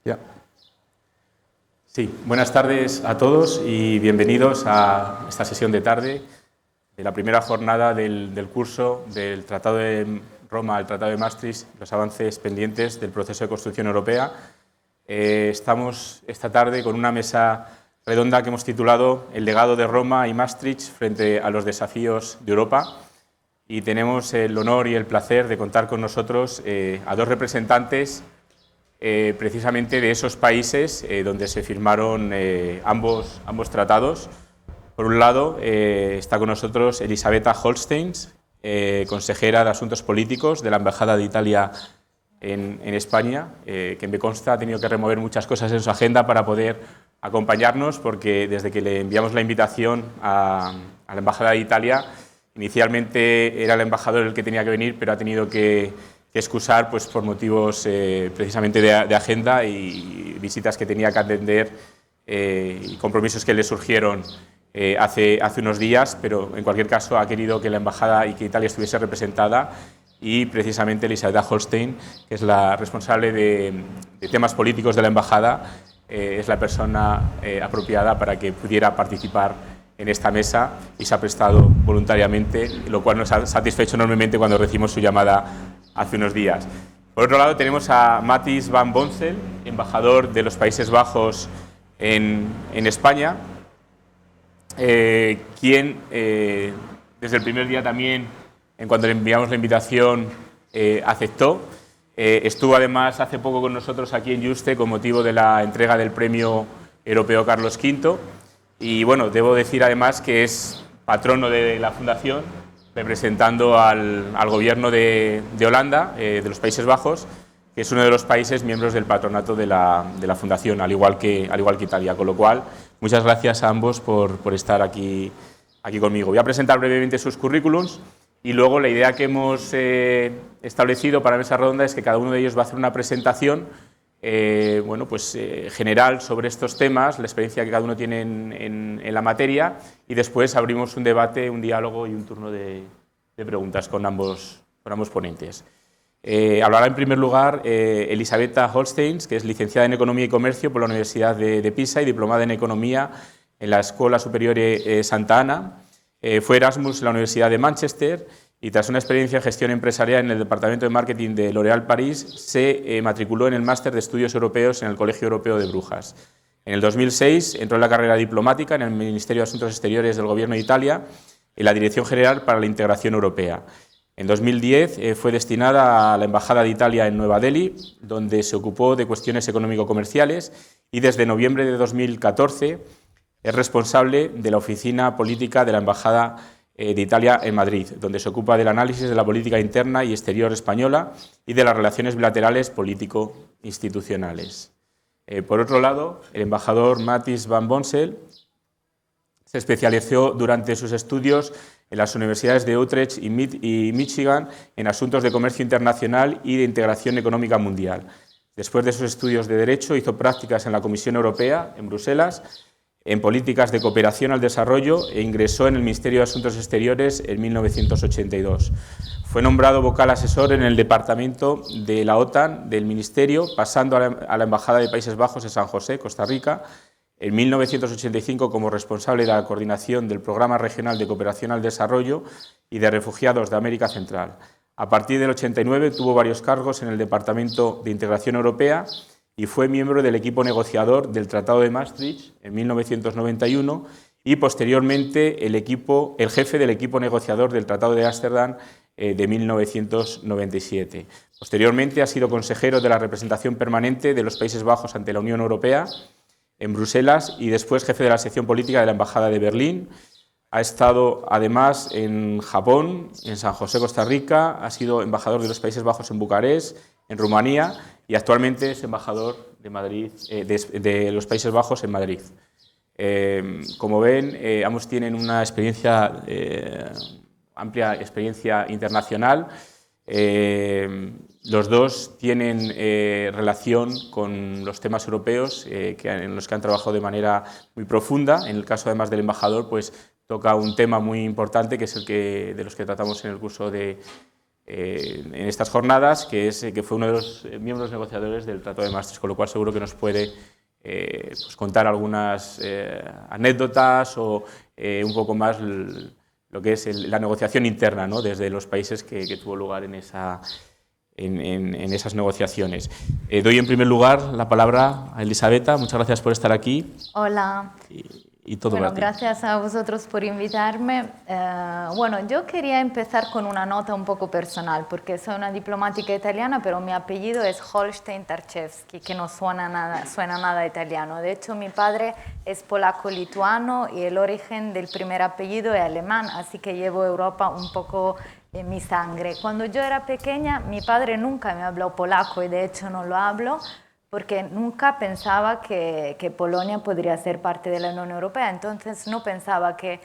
Ya. Sí, buenas tardes a todos y bienvenidos a esta sesión de tarde de la primera jornada del curso del Tratado de Roma, el Tratado de Maastricht, los avances pendientes del proceso de construcción europea. Estamos esta tarde con una mesa redonda que hemos titulado El legado de Roma y Maastricht frente a los desafíos de Europa, y tenemos el honor y el placer de contar con nosotros a dos representantes precisamente de esos países donde se firmaron ambos tratados. Por un lado está con nosotros Elisabetta Holstein, consejera de Asuntos Políticos de la Embajada de Italia en España, que me consta ha tenido que remover muchas cosas en su agenda para poder acompañarnos, porque desde que le enviamos la invitación a la Embajada de Italia, inicialmente era el embajador el que tenía que venir, pero ha tenido que excusar pues, por motivos precisamente de agenda y visitas que tenía que atender y compromisos que le surgieron hace unos días, pero en cualquier caso ha querido que la Embajada y que Italia estuviese representada, y precisamente Elisabetta Holstein, que es la responsable de temas políticos de la Embajada, es la persona apropiada para que pudiera participar en esta mesa y se ha prestado voluntariamente, lo cual nos ha satisfecho enormemente cuando recibimos su llamada hace unos días. Por otro lado tenemos a Matthijs van Bossel, embajador de los Países Bajos en España, quien desde el primer día también, en cuanto le enviamos la invitación, aceptó. Estuvo además hace poco con nosotros aquí en Yuste con motivo de la entrega del Premio Europeo Carlos V, y bueno, debo decir además que es patrono de la Fundación, representando al gobierno de Holanda, de los Países Bajos, que es uno de los países miembros del patronato de la Fundación, al igual que Italia. Con lo cual, muchas gracias a ambos por estar aquí conmigo. Voy a presentar brevemente sus currículums y luego la idea que hemos establecido para la mesa redonda es que cada uno de ellos va a hacer una presentación general sobre estos temas, la experiencia que cada uno tiene en la materia, y después abrimos un debate, un diálogo y un turno de preguntas con ambos ponentes. Hablará en primer lugar Elisabetta Holstein, que es licenciada en Economía y Comercio por la Universidad de Pisa y diplomada en Economía en la Escuela Superiore Santa Ana. Fue Erasmus en la Universidad de Manchester y tras una experiencia en gestión empresarial en el Departamento de Marketing de L'Oréal París, se matriculó en el Máster de Estudios Europeos en el Colegio Europeo de Brujas. En el 2006 entró en la carrera diplomática en el Ministerio de Asuntos Exteriores del Gobierno de Italia, en la Dirección General para la Integración Europea. En 2010 fue destinada a la Embajada de Italia en Nueva Delhi, donde se ocupó de cuestiones económico-comerciales, y desde noviembre de 2014 es responsable de la Oficina Política de la Embajada de Italia en Madrid, donde se ocupa del análisis de la política interna y exterior española y de las relaciones bilaterales político-institucionales. Por otro lado, el embajador Matthijs van Bossel se especializó durante sus estudios en las universidades de Utrecht y Michigan en asuntos de comercio internacional y de integración económica mundial. Después de sus estudios de Derecho, hizo prácticas en la Comisión Europea, en Bruselas, en políticas de cooperación al desarrollo, e ingresó en el Ministerio de Asuntos Exteriores en 1982. Fue nombrado vocal asesor en el Departamento de la OTAN del Ministerio, pasando a la Embajada de Países Bajos en San José, Costa Rica, en 1985 como responsable de la coordinación del Programa Regional de Cooperación al Desarrollo y de Refugiados de América Central. A partir del 89 tuvo varios cargos en el Departamento de Integración Europea y fue miembro del equipo negociador del Tratado de Maastricht en 1991 y posteriormente el jefe del equipo negociador del Tratado de Ámsterdam de 1997. Posteriormente ha sido consejero de la representación permanente de los Países Bajos ante la Unión Europea en Bruselas y después jefe de la sección política de la Embajada de Berlín. Ha estado además en Japón, en San José, Costa Rica, ha sido embajador de los Países Bajos en Bucarest, en Rumanía, y actualmente es embajador de Madrid, de los Países Bajos en Madrid. Como ven, ambos tienen una experiencia, amplia experiencia internacional. Los dos tienen relación con los temas europeos en los que han trabajado de manera muy profunda. En el caso además del embajador, pues toca un tema muy importante que es el de los que tratamos en el curso de en estas jornadas, que fue uno de los miembros negociadores del Tratado de Maastricht, con lo cual seguro que nos puede pues contar algunas anécdotas o un poco más lo que es la negociación interna, ¿no?, desde los países que tuvo lugar en esas negociaciones. Doy en primer lugar la palabra a Elisabetta. Muchas gracias por estar aquí. Hola. Y todo bueno, para ti. Gracias a vosotros por invitarme. Bueno, yo quería empezar con una nota un poco personal, porque soy una diplomática italiana, pero mi apellido es Holstein-Tarczewski, que no suena nada italiano. De hecho, mi padre es polaco-lituano y el origen del primer apellido es alemán, así que llevo Europa un poco en mi sangre. Cuando yo era pequeña, mi padre nunca me habló polaco y de hecho no lo hablo, porque nunca pensaba que Polonia podría ser parte de la Unión Europea, entonces no pensaba que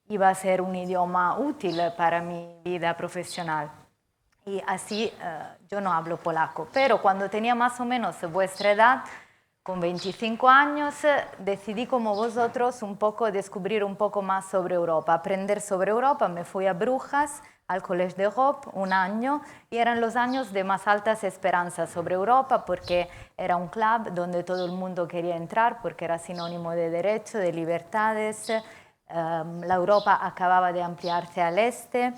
iba a ser un idioma útil para mi vida profesional. Y así yo no hablo polaco, pero cuando tenía más o menos vuestra edad, con 25 años, decidí como vosotros un poco descubrir un poco más sobre Europa, aprender sobre Europa. Me fui a Brujas, al Collège d'Europe, un año, y eran los años de más altas esperanzas sobre Europa, porque era un club donde todo el mundo quería entrar, porque era sinónimo de derecho, de libertades. La Europa acababa de ampliarse al este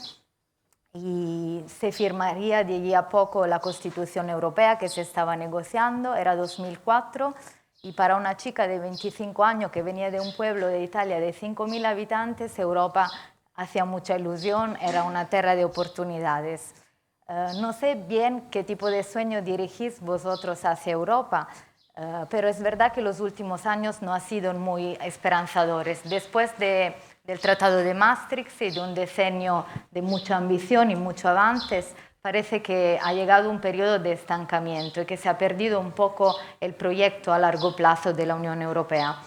y se firmaría de allí a poco la Constitución Europea que se estaba negociando, era 2004, y para una chica de 25 años que venía de un pueblo de Italia de 5.000 habitantes, Europa hacía mucha ilusión, era una tierra de oportunidades. No sé bien qué tipo de sueño dirigís vosotros hacia Europa, pero es verdad que los últimos años no han sido muy esperanzadores. Después del Tratado de Maastricht y de un decenio de mucha ambición y muchos avances, parece que ha llegado un periodo de estancamiento y que se ha perdido un poco el proyecto a largo plazo de la Unión Europea.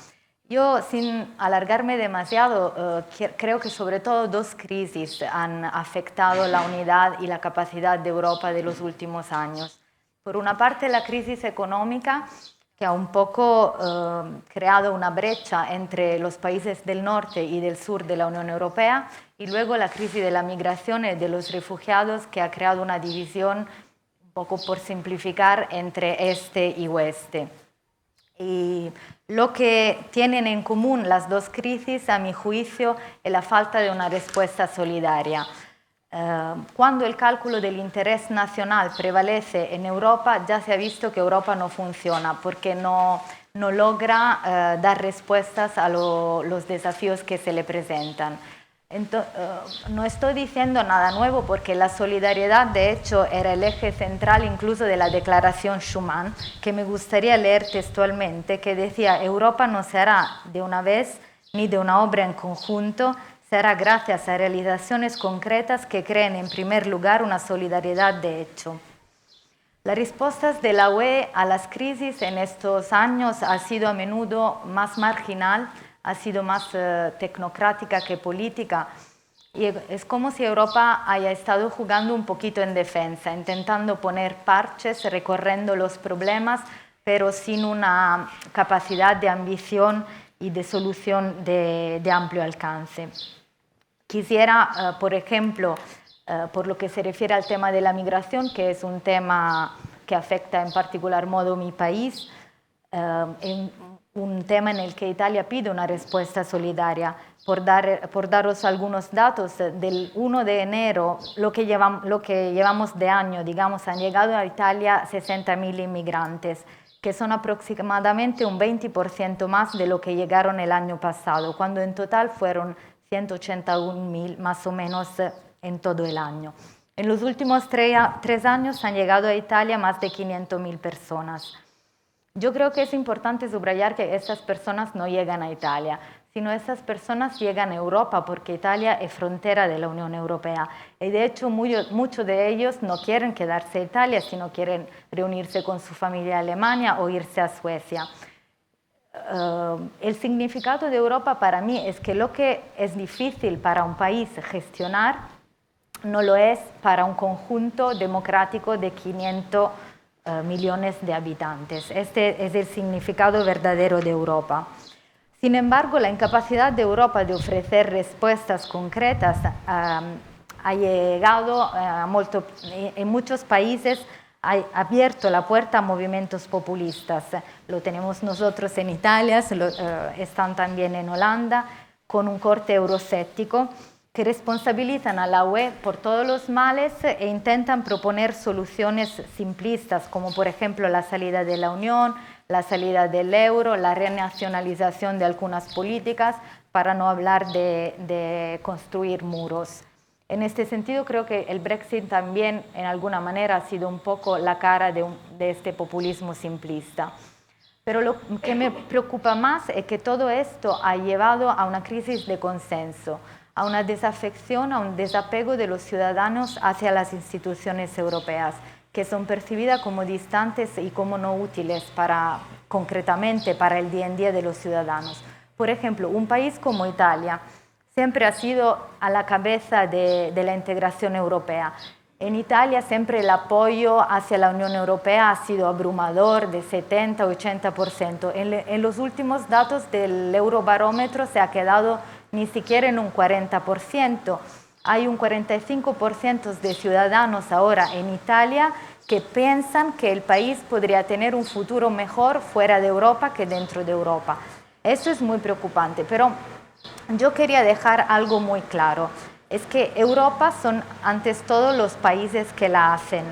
Yo, sin alargarme demasiado, creo que sobre todo dos crisis han afectado la unidad y la capacidad de Europa de los últimos años. Por una parte, la crisis económica, que ha un poco creado una brecha entre los países del norte y del sur de la Unión Europea, y luego la crisis de la migración y de los refugiados, que ha creado una división, un poco por simplificar, entre este y oeste. Y lo que tienen en común las dos crisis, a mi juicio, es la falta de una respuesta solidaria. Cuando el cálculo del interés nacional prevalece en Europa, ya se ha visto que Europa no funciona, porque no logra dar respuestas a los desafíos que se le presentan. No estoy diciendo nada nuevo, porque la solidaridad de hecho era el eje central incluso de la Declaración Schuman, que me gustaría leer textualmente, que decía: Europa no será de una vez ni de una obra en conjunto, será gracias a realizaciones concretas que creen en primer lugar una solidaridad de hecho. Las respuestas de la UE a las crisis en estos años ha sido a menudo más marginal, ha sido más tecnocrática que política, y es como si Europa haya estado jugando un poquito en defensa, intentando poner parches, recorriendo los problemas, pero sin una capacidad de ambición y de solución de amplio alcance. Quisiera, por ejemplo, por lo que se refiere al tema de la migración, que es un tema que afecta en particular modo mi país, un tema en el que Italia pide una respuesta solidaria. Por daros algunos datos, del 1 de enero, lo que llevamos de año, digamos, han llegado a Italia 60.000 inmigrantes, que son aproximadamente un 20% más de lo que llegaron el año pasado, cuando en total fueron 181.000 más o menos en todo el año. En los últimos 3 años han llegado a Italia más de 500.000 personas. Yo creo que es importante subrayar que estas personas no llegan a Italia, sino estas personas llegan a Europa, porque Italia es frontera de la Unión Europea. Y de hecho muchos de ellos no quieren quedarse en Italia, sino quieren reunirse con su familia en Alemania o irse a Suecia. El significado de Europa para mí es que lo que es difícil para un país gestionar no lo es para un conjunto democrático de 500 millones de habitantes. Este es el significado verdadero de Europa. Sin embargo, la incapacidad de Europa de ofrecer respuestas concretas ha llegado en muchos países, ha abierto la puerta a movimientos populistas. Lo tenemos nosotros en Italia, están también en Holanda, con un corte euroscéptico, que responsabilizan a la UE por todos los males e intentan proponer soluciones simplistas, como por ejemplo la salida de la Unión, la salida del euro, la renacionalización de algunas políticas, para no hablar de construir muros. En este sentido, creo que el Brexit también, en alguna manera, ha sido un poco la cara de este populismo simplista. Pero lo que me preocupa más es que todo esto ha llevado a una crisis de consenso, a una desafección, a un desapego de los ciudadanos hacia las instituciones europeas, que son percibidas como distantes y como no útiles concretamente para el día a día de los ciudadanos. Por ejemplo, un país como Italia siempre ha sido a la cabeza de la integración europea. En Italia siempre el apoyo hacia la Unión Europea ha sido abrumador, de 70-80%. En los últimos datos del Eurobarómetro se ha quedado ni siquiera en un 40%. Hay un 45% de ciudadanos ahora en Italia que piensan que el país podría tener un futuro mejor fuera de Europa que dentro de Europa. Eso es muy preocupante, pero yo quería dejar algo muy claro. Es que Europa son antes todo los países que la hacen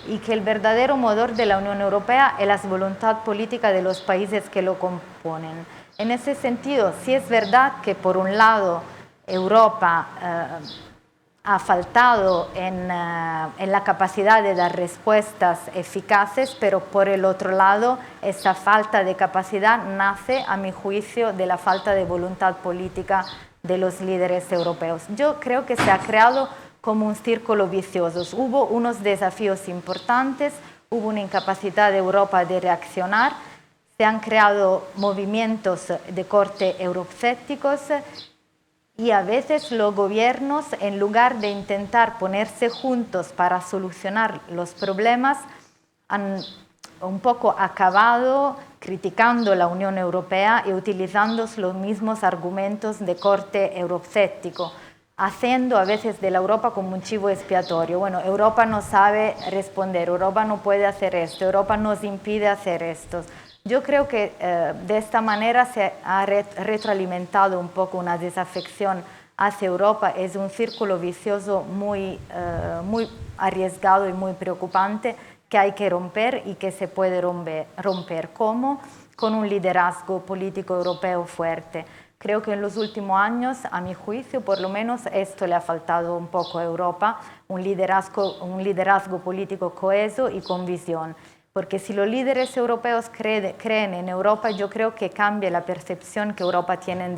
y que el verdadero motor de la Unión Europea es la voluntad política de los países que lo componen. En ese sentido, sí es verdad que por un lado Europa ha faltado en la capacidad de dar respuestas eficaces, pero por el otro lado esa falta de capacidad nace, a mi juicio, de la falta de voluntad política de los líderes europeos. Yo creo que se ha creado como un círculo vicioso. Hubo unos desafíos importantes, hubo una incapacidad de Europa de reaccionar, se han creado movimientos de corte euroscépticos y a veces los gobiernos, en lugar de intentar ponerse juntos para solucionar los problemas, han un poco acabado criticando la Unión Europea y utilizando los mismos argumentos de corte euroscéptico, haciendo a veces de la Europa como un chivo expiatorio. Bueno, Europa no sabe responder, Europa no puede hacer esto, Europa nos impide hacer esto. Yo creo que de esta manera se ha retroalimentado un poco una desafección hacia Europa. Es un círculo vicioso muy arriesgado y muy preocupante que hay que romper y que se puede romper. ¿Cómo? Con un liderazgo político europeo fuerte. Creo que en los últimos años, a mi juicio, por lo menos esto le ha faltado un poco a Europa, un liderazgo político coheso y con visión. Porque si los líderes europeos creen en Europa, yo creo que cambia la percepción que Europa tiene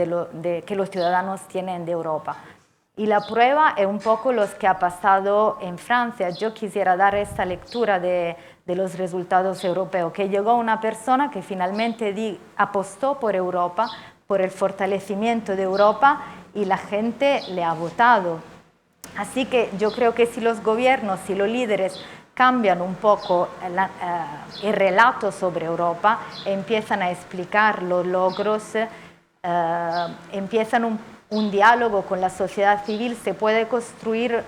que los ciudadanos tienen de Europa. Y la prueba es un poco lo que ha pasado en Francia. Yo quisiera dar esta lectura de los resultados europeos, que llegó una persona que finalmente apostó por Europa, por el fortalecimiento de Europa, y la gente le ha votado. Así que yo creo que si los gobiernos, si los líderes cambian un poco el relato sobre Europa, empiezan a explicar los logros, empiezan un diálogo con la sociedad civil, se puede construir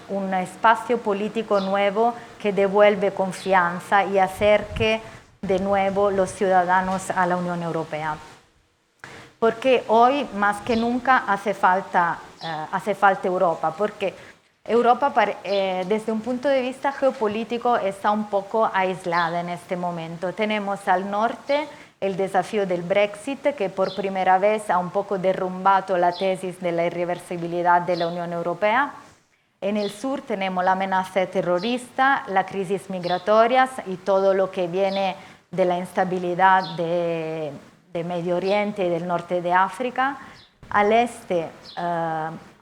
un espacio político nuevo que devuelve confianza y acerque de nuevo los ciudadanos a la Unión Europea. Porque hoy, más que nunca, hace falta Europa, porque Europa, desde un punto de vista geopolítico, está un poco aislada en este momento. Tenemos al norte el desafío del Brexit, que por primera vez ha un poco derrumbado la tesis de la irreversibilidad de la Unión Europea. En el sur tenemos la amenaza terrorista, la crisis migratoria y todo lo que viene de la instabilidad de Medio Oriente y del norte de África. Al este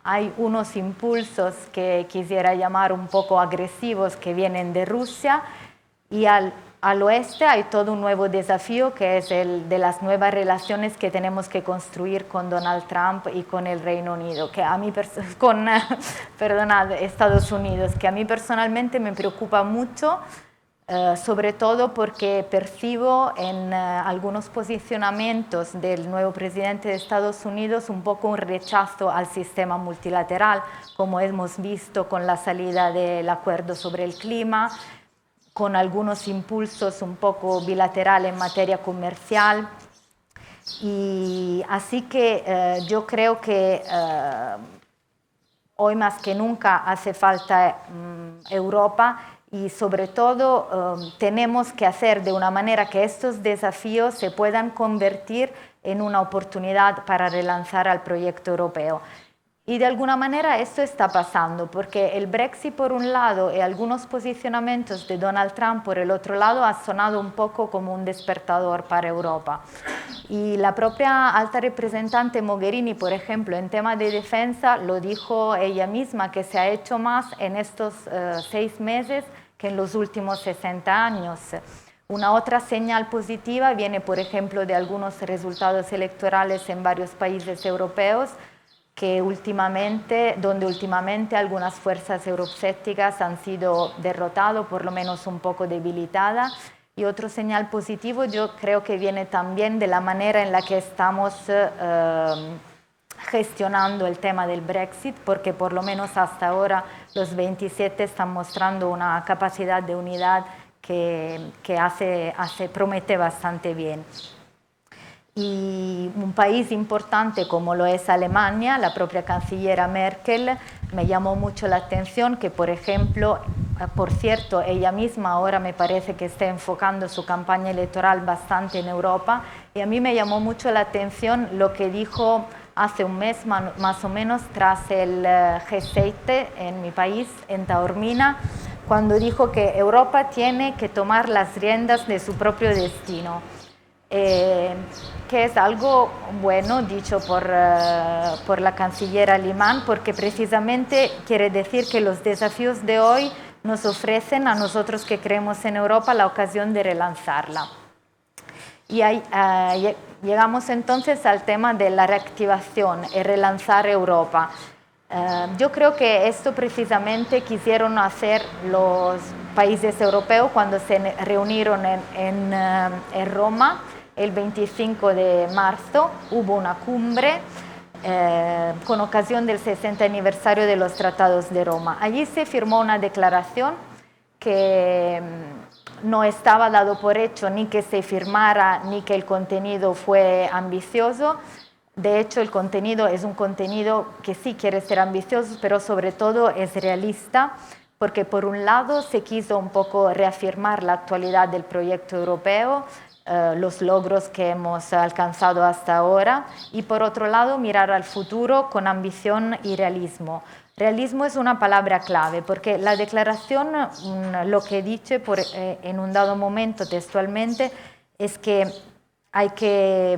hay unos impulsos que quisiera llamar un poco agresivos que vienen de Rusia, y al oeste hay todo un nuevo desafío que es el de las nuevas relaciones que tenemos que construir con Donald Trump y con el Reino Unido, que a mí Estados Unidos, que a mí personalmente me preocupa mucho sobre todo porque percibo en algunos posicionamientos del nuevo presidente de Estados Unidos un poco un rechazo al sistema multilateral, como hemos visto con la salida del acuerdo sobre el clima, con algunos impulsos un poco bilaterales en materia comercial. Y así que yo creo que hoy más que nunca hace falta Europa y sobre todo tenemos que hacer de una manera que estos desafíos se puedan convertir en una oportunidad para relanzar al proyecto europeo. Y de alguna manera esto está pasando, porque el Brexit por un lado y algunos posicionamientos de Donald Trump por el otro lado ha sonado un poco como un despertador para Europa. Y la propia alta representante Mogherini, por ejemplo, en tema de defensa, lo dijo ella misma, que se ha hecho más en estos 6 meses que en los últimos 60 años. Una otra señal positiva viene, por ejemplo, de algunos resultados electorales en varios países europeos, donde últimamente algunas fuerzas euroscépticas han sido derrotadas, por lo menos un poco debilitadas. Y otro señal positivo yo creo que viene también de la manera en la que estamos gestionando el tema del Brexit, porque por lo menos hasta ahora los 27 están mostrando una capacidad de unidad que promete bastante bien. Y un país importante como lo es Alemania, la propia canciller Merkel, me llamó mucho la atención que, por ejemplo, por cierto, ella misma ahora me parece que está enfocando su campaña electoral bastante en Europa, y a mí me llamó mucho la atención lo que dijo hace un mes más o menos tras el G7 en mi país, en Taormina, cuando dijo que Europa tiene que tomar las riendas de su propio destino. Que es algo bueno dicho por la canciller alemán, porque precisamente quiere decir que los desafíos de hoy nos ofrecen a nosotros que creemos en Europa la ocasión de relanzarla. Y llegamos entonces al tema de la reactivación y relanzar Europa. Yo creo que esto precisamente quisieron hacer los países europeos cuando se reunieron en Roma. El 25 de marzo hubo una cumbre con ocasión del 60 aniversario de los Tratados de Roma. Allí se firmó una declaración que no estaba dado por hecho ni que se firmara ni que el contenido fue ambicioso. De hecho, el contenido es un contenido que sí quiere ser ambicioso, pero sobre todo es realista, porque por un lado se quiso un poco reafirmar la actualidad del proyecto europeo, los logros que hemos alcanzado hasta ahora, y por otro lado mirar al futuro con ambición y realismo. Realismo es una palabra clave, porque la declaración lo que dice en un dado momento textualmente es que hay que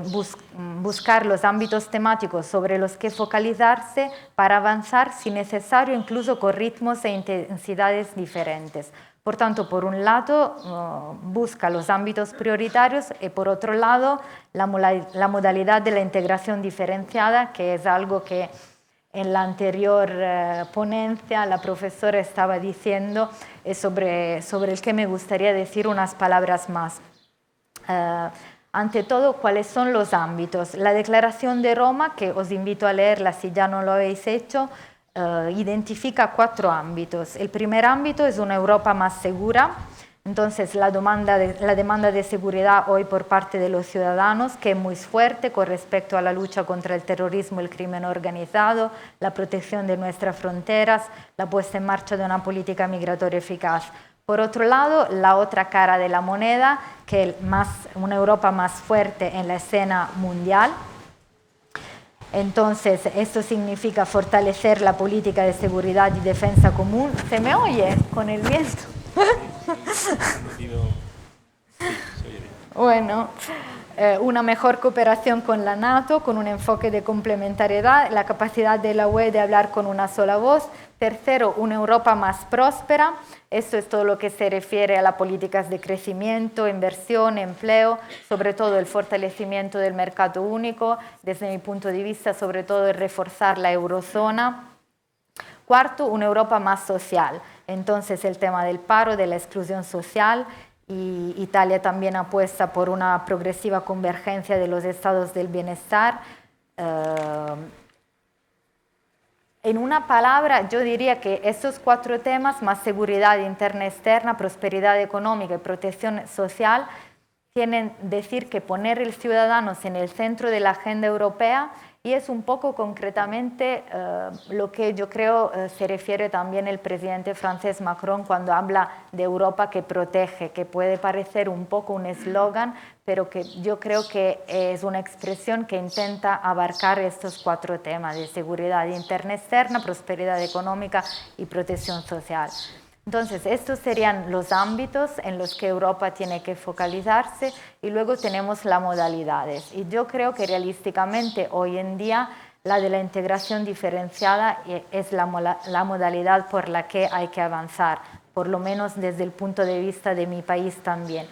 buscar los ámbitos temáticos sobre los que focalizarse para avanzar, si necesario, incluso con ritmos e intensidades diferentes. Por tanto, por un lado, busca los ámbitos prioritarios y por otro lado, la modalidad de la integración diferenciada, que es algo que en la anterior ponencia la profesora estaba diciendo, sobre el que me gustaría decir unas palabras más. Ante todo, ¿cuáles son los ámbitos? La Declaración de Roma, que os invito a leerla si ya no lo habéis hecho, identifica 4 ámbitos. El primer ámbito es una Europa más segura. Entonces, la demanda de seguridad hoy por parte de los ciudadanos, que es muy fuerte con respecto a la lucha contra el terrorismo y el crimen organizado, la protección de nuestras fronteras, la puesta en marcha de una política migratoria eficaz. Por otro lado, la otra cara de la moneda, que es una Europa más fuerte en la escena mundial. Entonces, esto significa fortalecer la política de seguridad y defensa común. ¿Se me oye con el viento? Bueno, una mejor cooperación con la NATO, con un enfoque de complementariedad, la capacidad de la UE de hablar con una sola voz. Tercero, una Europa más próspera. Esto es todo lo que se refiere a las políticas de crecimiento, inversión, empleo, sobre todo el fortalecimiento del mercado único, desde mi punto de vista, sobre todo el reforzar la eurozona. Cuarto, una Europa más social. Entonces el tema del paro, de la exclusión social, y Italia también apuesta por una progresiva convergencia de los estados del bienestar. En una palabra, yo diría que estos 4 temas, más seguridad interna y externa, prosperidad económica y protección social, tienen decir que poner el ciudadano en el centro de la agenda europea, y es un poco concretamente lo que yo creo se refiere también el presidente francés Macron cuando habla de Europa que protege, que puede parecer un poco un eslogan, pero que yo creo que es una expresión que intenta abarcar estos 4 temas de seguridad interna, externa, prosperidad económica y protección social. Entonces, estos serían los ámbitos en los que Europa tiene que focalizarse, y luego tenemos las modalidades. Y yo creo que realísticamente hoy en día la de la integración diferenciada es la modalidad por la que hay que avanzar, por lo menos desde el punto de vista de mi país también.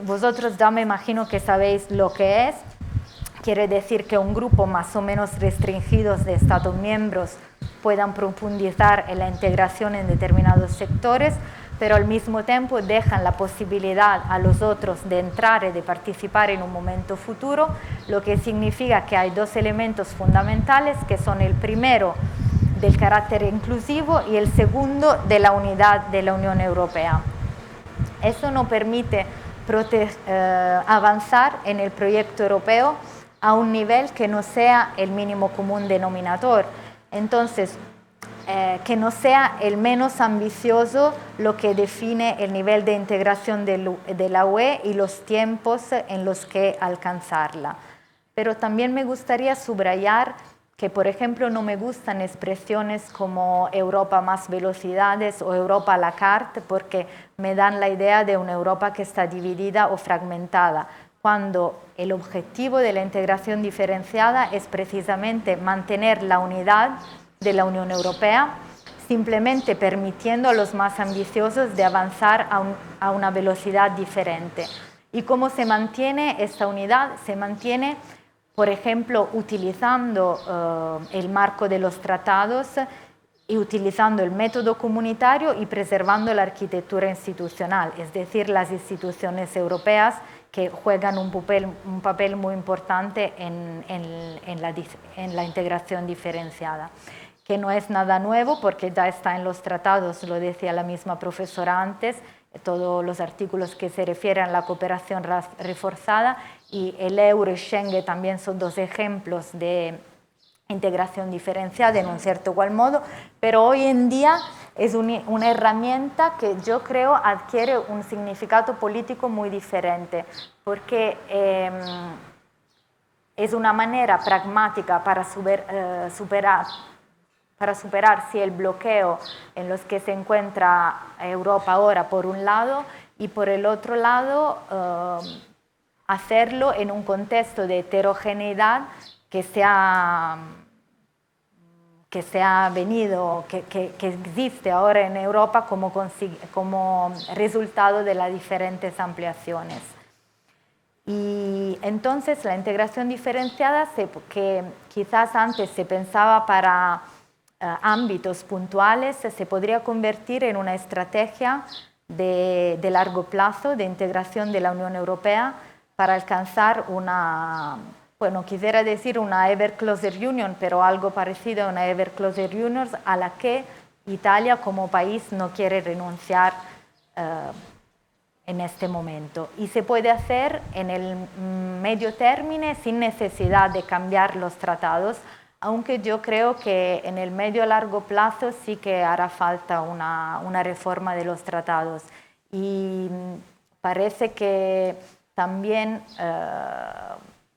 Vosotros ya me imagino que sabéis lo que es. Quiere decir que un grupo más o menos restringido de Estados miembros puedan profundizar en la integración en determinados sectores, pero al mismo tiempo dejan la posibilidad a los otros de entrar y de participar en un momento futuro, lo que significa que hay 2 elementos fundamentales, que son el primero del carácter inclusivo y el segundo de la unidad de la Unión Europea. Eso nos permite avanzar en el proyecto europeo a un nivel que no sea el mínimo común denominador. Entonces, que no sea el menos ambicioso lo que define el nivel de integración de la UE y los tiempos en los que alcanzarla. Pero también me gustaría subrayar que, por ejemplo, no me gustan expresiones como Europa más velocidades o Europa a la carte, porque me dan la idea de una Europa que está dividida o fragmentada, cuando el objetivo de la integración diferenciada es precisamente mantener la unidad de la Unión Europea, simplemente permitiendo a los más ambiciosos de avanzar a una velocidad diferente. ¿Y cómo se mantiene esta unidad? Se mantiene, por ejemplo, utilizando el marco de los tratados y utilizando el método comunitario y preservando la arquitectura institucional, es decir, las instituciones europeas que juegan un papel muy importante en la integración diferenciada, que no es nada nuevo porque ya está en los tratados, lo decía la misma profesora antes, todos los artículos que se refieren a la cooperación reforzada, y el euro y Schengen también son 2 ejemplos de integración diferenciada en un cierto igual modo, pero hoy en día es una herramienta que yo creo adquiere un significado político muy diferente, porque es una manera pragmática para superar el bloqueo en los que se encuentra Europa ahora por un lado, y por el otro lado hacerlo en un contexto de heterogeneidad que existe ahora en Europa como resultado de las diferentes ampliaciones. Y entonces la integración diferenciada, que quizás antes se pensaba para ámbitos puntuales, se podría convertir en una estrategia de largo plazo de integración de la Unión Europea para alcanzar bueno, quisiera decir una Ever Closer Union, pero algo parecido a una Ever Closer Union a la que Italia como país no quiere renunciar en este momento. Y se puede hacer en el medio término sin necesidad de cambiar los tratados, aunque yo creo que en el medio largo plazo sí que hará falta una reforma de los tratados. Y parece que también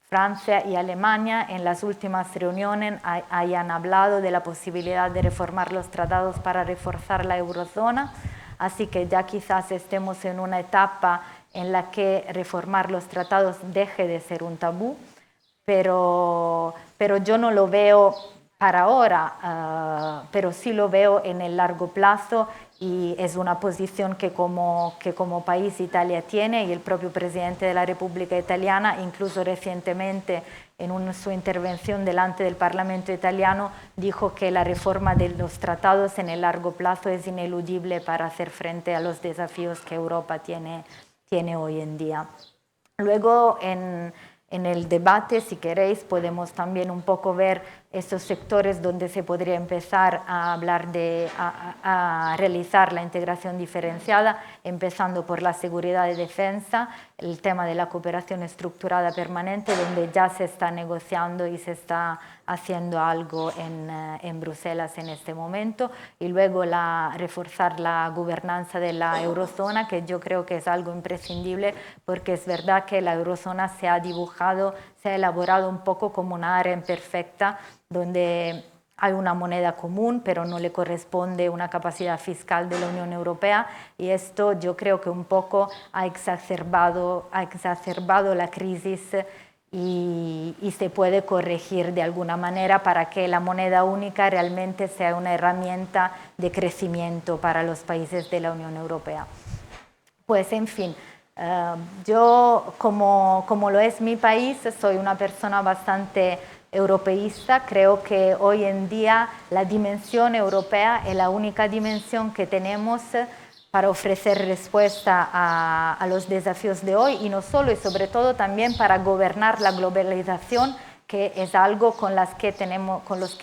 Francia y Alemania en las últimas reuniones hayan hablado de la posibilidad de reformar los tratados para reforzar la eurozona, así que ya quizás estemos en una etapa en la que reformar los tratados deje de ser un tabú, pero yo no lo veo para ahora, pero sí lo veo en el largo plazo y es una posición que como país Italia tiene, y el propio presidente de la República Italiana, incluso recientemente en su intervención delante del Parlamento italiano, dijo que la reforma de los tratados en el largo plazo es ineludible para hacer frente a los desafíos que Europa tiene hoy en día. Luego, en el debate, si queréis, podemos también un poco ver estos sectores donde se podría empezar a hablar a realizar la integración diferenciada, empezando por la seguridad y defensa, el tema de la cooperación estructurada permanente, donde ya se está negociando y se está haciendo algo en Bruselas en este momento, y luego reforzar la gobernanza de la eurozona, que yo creo que es algo imprescindible, porque es verdad que la eurozona se ha elaborado un poco como una área imperfecta, donde hay una moneda común, pero no le corresponde una capacidad fiscal de la Unión Europea, y esto yo creo que un poco ha exacerbado la crisis y se puede corregir de alguna manera para que la moneda única realmente sea una herramienta de crecimiento para los países de la Unión Europea. Pues en fin, yo como lo es mi país, soy una persona bastante europeísta. Creo que hoy en día la dimensión europea es la única dimensión que tenemos para ofrecer respuesta a los desafíos de hoy, y no solo, y sobre todo también para gobernar la globalización, que es algo con los que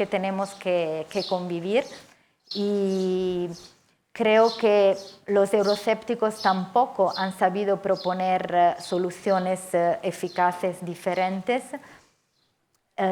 tenemos que convivir. Y creo que los euroscépticos tampoco han sabido proponer soluciones eficaces diferentes.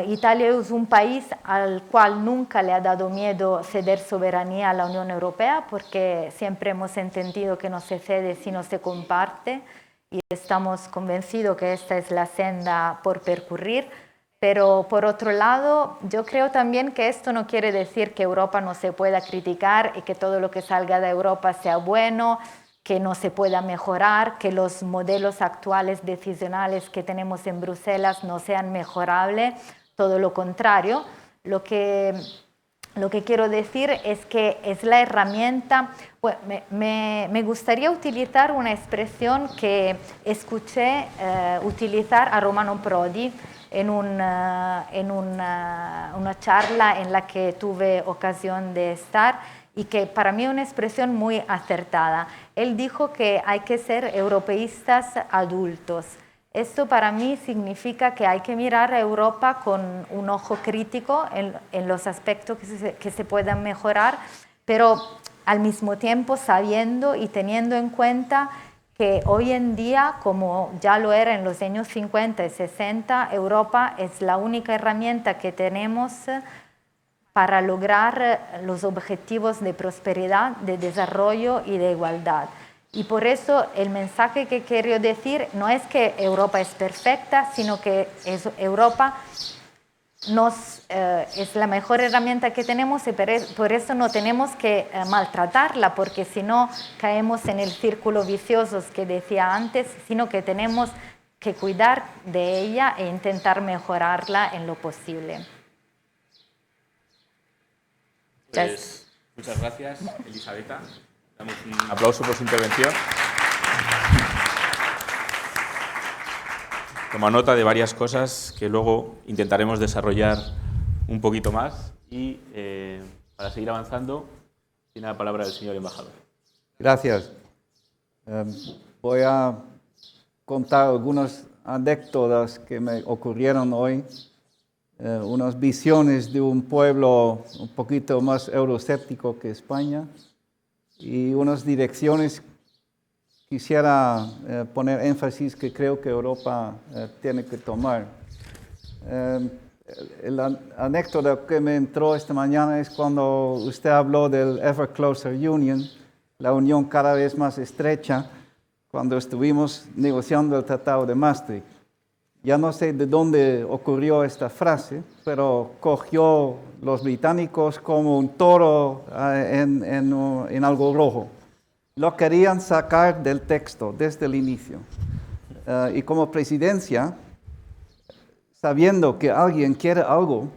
Italia es un país al cual nunca le ha dado miedo ceder soberanía a la Unión Europea, porque siempre hemos entendido que no se cede sino se comparte, y estamos convencidos que esta es la senda por percurrir. Pero por otro lado, yo creo también que esto no quiere decir que Europa no se pueda criticar y que todo lo que salga de Europa sea bueno, que no se pueda mejorar, que los modelos actuales decisionales que tenemos en Bruselas no sean mejorables, todo lo contrario. Lo que quiero decir es que es la herramienta. Bueno, me gustaría utilizar una expresión que escuché utilizar a Romano Prodi en una charla en la que tuve ocasión de estar, y que para mí es una expresión muy acertada. Él dijo que hay que ser europeístas adultos. Esto para mí significa que hay que mirar a Europa con un ojo crítico en los aspectos que se puedan mejorar, pero al mismo tiempo sabiendo y teniendo en cuenta que hoy en día, como ya lo era en los años 50 y 60, Europa es la única herramienta que tenemos para lograr los objetivos de prosperidad, de desarrollo y de igualdad. Y por eso el mensaje que quiero decir no es que Europa es perfecta, sino que Europa es la mejor herramienta que tenemos, y por eso no tenemos que maltratarla, porque si no caemos en el círculo vicioso que decía antes, sino que tenemos que cuidar de ella e intentar mejorarla en lo posible. Pues, muchas gracias, Elisabetta. Damos un aplauso por su intervención. Toma nota de varias cosas que luego intentaremos desarrollar un poquito más, y para seguir avanzando tiene la palabra el señor embajador. Gracias. Voy a contar algunas anécdotas que me ocurrieron hoy. Unas visiones de un pueblo un poquito más euroscéptico que España, y unas direcciones. Quisiera poner énfasis que creo que Europa tiene que tomar. La anécdota que me entró esta mañana es cuando usted habló del Ever Closer Union, la unión cada vez más estrecha, cuando estuvimos negociando el Tratado de Maastricht. Ya no sé de dónde ocurrió esta frase, pero cogió los británicos como un toro en algo rojo. Lo querían sacar del texto desde el inicio. Y como presidencia, sabiendo que alguien quiere algo,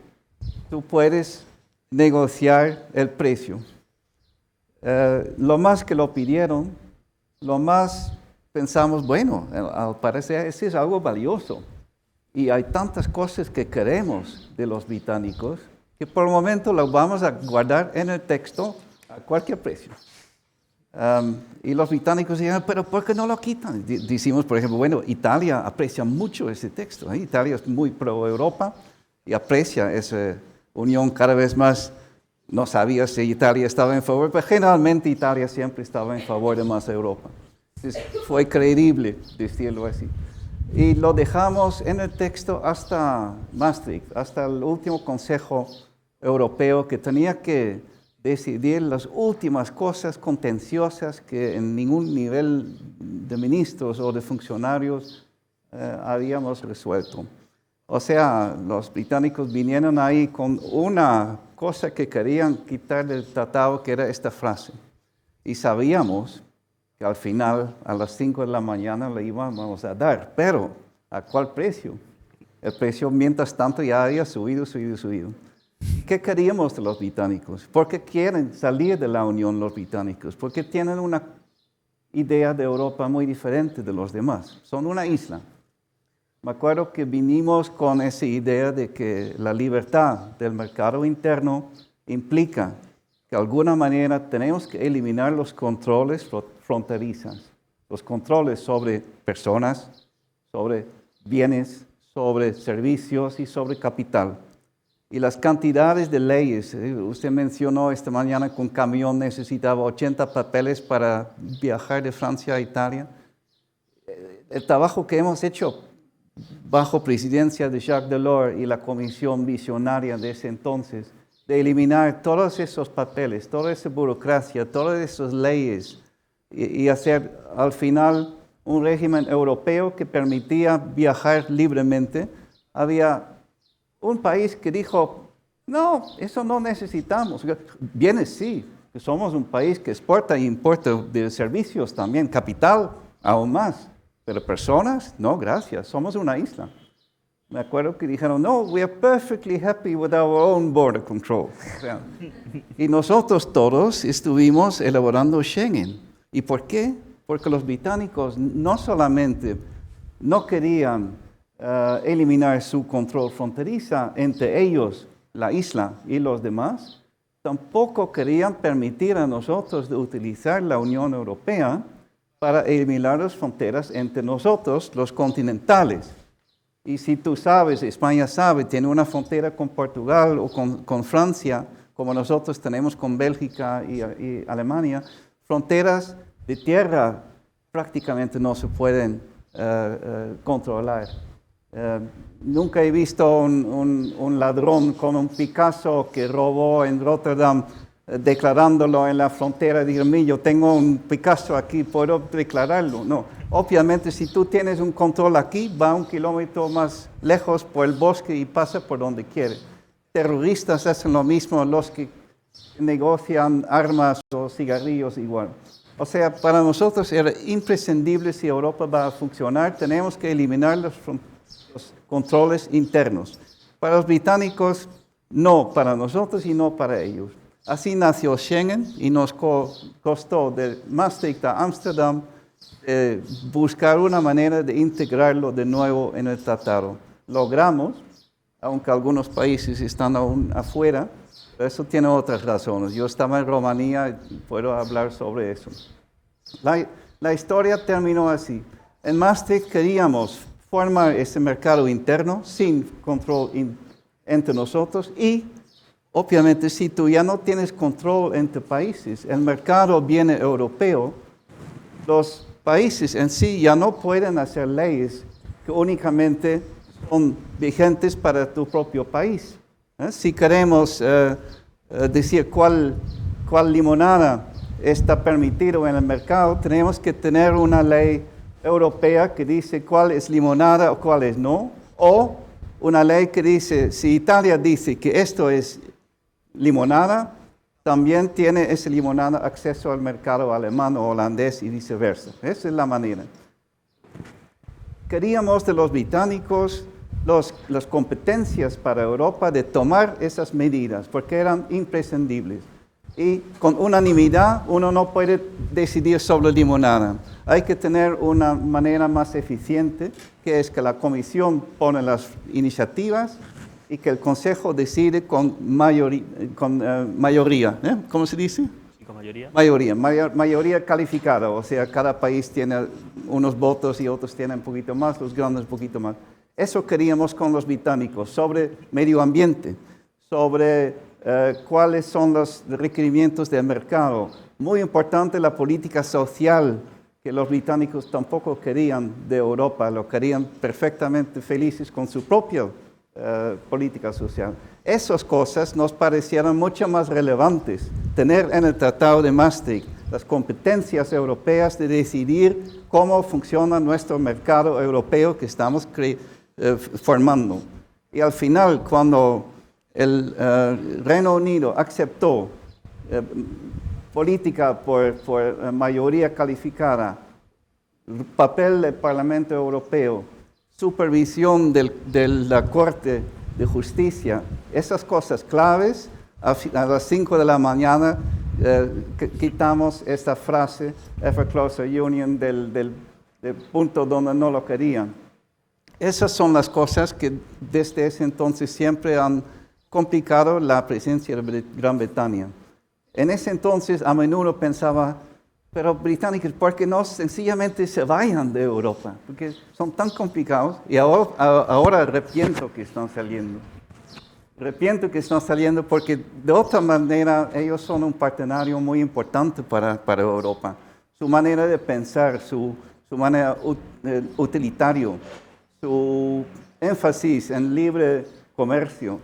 tú puedes negociar el precio. Lo más que lo pidieron, lo más pensamos, bueno, al parecer ese es algo valioso. Y hay tantas cosas que queremos de los británicos que por el momento lo vamos a guardar en el texto a cualquier precio. Y los británicos dicen, pero ¿por qué no lo quitan? Decimos, por ejemplo, bueno, Italia aprecia mucho ese texto. Italia es muy pro-Europa y aprecia esa unión cada vez más. No sabía si Italia estaba en favor, pero generalmente Italia siempre estaba en favor de más Europa. Entonces, fue creíble decirlo así. Y lo dejamos en el texto hasta Maastricht, hasta el último Consejo Europeo que tenía que decidir las últimas cosas contenciosas que en ningún nivel de ministros o de funcionarios habíamos resuelto. O sea, los británicos vinieron ahí con una cosa que querían quitar del tratado, que era esta frase. Y sabíamos que al final, a las 5 de la mañana, le íbamos a dar. Pero, ¿a cuál precio? El precio, mientras tanto, ya había subido. ¿Qué queríamos de los británicos? ¿Por qué quieren salir de la Unión los británicos? Porque tienen una idea de Europa muy diferente de los demás. Son una isla. Me acuerdo que vinimos con esa idea de que la libertad del mercado interno implica que de alguna manera tenemos que eliminar los controles fronterizos, los controles sobre personas, sobre bienes, sobre servicios y sobre capital. Y las cantidades de leyes, usted mencionó esta mañana que un camión necesitaba 80 papeles para viajar de Francia a Italia. El trabajo que hemos hecho bajo presidencia de Jacques Delors y la comisión visionaria de ese entonces, de eliminar todos esos papeles, toda esa burocracia, todas esas leyes y hacer al final un régimen europeo que permitía viajar libremente. Había un país que dijo, no, eso no necesitamos. Bienes sí, que somos un país que exporta e importa de servicios también, capital aún más. Pero personas, no, gracias, somos una isla. Me acuerdo que dijeron, no, we are perfectly happy with our own border control. O sea, y nosotros todos estuvimos elaborando Schengen. ¿Y por qué? Porque los británicos no solamente no querían eliminar su control fronteriza entre ellos, la isla y los demás, tampoco querían permitir a nosotros de utilizar la Unión Europea para eliminar las fronteras entre nosotros, los continentales. Y si tú sabes, España sabe, tiene una frontera con Portugal o con Francia, como nosotros tenemos con Bélgica y Alemania, fronteras de tierra prácticamente no se pueden controlar. Nunca he visto un ladrón con un Picasso que robó en Rotterdam, declarándolo en la frontera, decir, yo tengo un Picasso aquí, ¿puedo declararlo? No. Obviamente, si tú tienes un control aquí, va 1 kilómetro más lejos por el bosque y pasa por donde quiere. Terroristas hacen lo mismo, los que negocian armas o cigarrillos igual. O sea, para nosotros era imprescindible, si Europa va a funcionar, tenemos que eliminar los controles internos. Para los británicos, no para nosotros y no para ellos. Así nació Schengen y nos costó de Maastricht a Ámsterdam buscar una manera de integrarlo de nuevo en el tratado. Logramos, aunque algunos países están aún afuera, pero eso tiene otras razones. Yo estaba en Rumanía y puedo hablar sobre eso. La historia terminó así. En Maastricht queríamos formar ese mercado interno sin control entre nosotros y obviamente, si tú ya no tienes control entre países, el mercado viene europeo, los países en sí ya no pueden hacer leyes que únicamente son vigentes para tu propio país. Si queremos decir cuál limonada está permitido en el mercado, tenemos que tener una ley europea que dice cuál es limonada o cuál es no, o una ley que dice, si Italia dice que esto es limonada, también tiene esa limonada acceso al mercado alemán o holandés y viceversa. Esa es la manera. Queríamos de los británicos las competencias para Europa de tomar esas medidas, porque eran imprescindibles. Y con unanimidad uno no puede decidir sobre limonada. Hay que tener una manera más eficiente, que es que la Comisión pone las iniciativas y que el Consejo decide con mayoría. ¿Cómo se dice? ¿Con mayoría? Mayoría calificada, o sea, cada país tiene unos votos y otros tienen un poquito más, los grandes un poquito más. Eso queríamos con los británicos, sobre medio ambiente, sobre cuáles son los requerimientos del mercado. Muy importante la política social, que los británicos tampoco querían de Europa, lo querían perfectamente felices con su propia política social. Esas cosas nos parecieron mucho más relevantes, tener en el Tratado de Maastricht las competencias europeas de decidir cómo funciona nuestro mercado europeo que estamos formando. Y al final, cuando el Reino Unido aceptó política por mayoría calificada, papel del Parlamento Europeo, supervisión de la Corte de Justicia, esas cosas claves, a las 5 de la mañana quitamos esta frase, Ever Closer Union, del punto donde no lo querían. Esas son las cosas que desde ese entonces siempre han complicado la presencia de Gran Bretaña. En ese entonces a menudo pensaba, pero británicos, ¿por qué no sencillamente se vayan de Europa? Porque son tan complicados y ahora arrepiento que están saliendo. Arrepiento que están saliendo porque de otra manera ellos son un partenario muy importante para Europa. Su manera de pensar, su manera utilitario, su énfasis en libre comercio,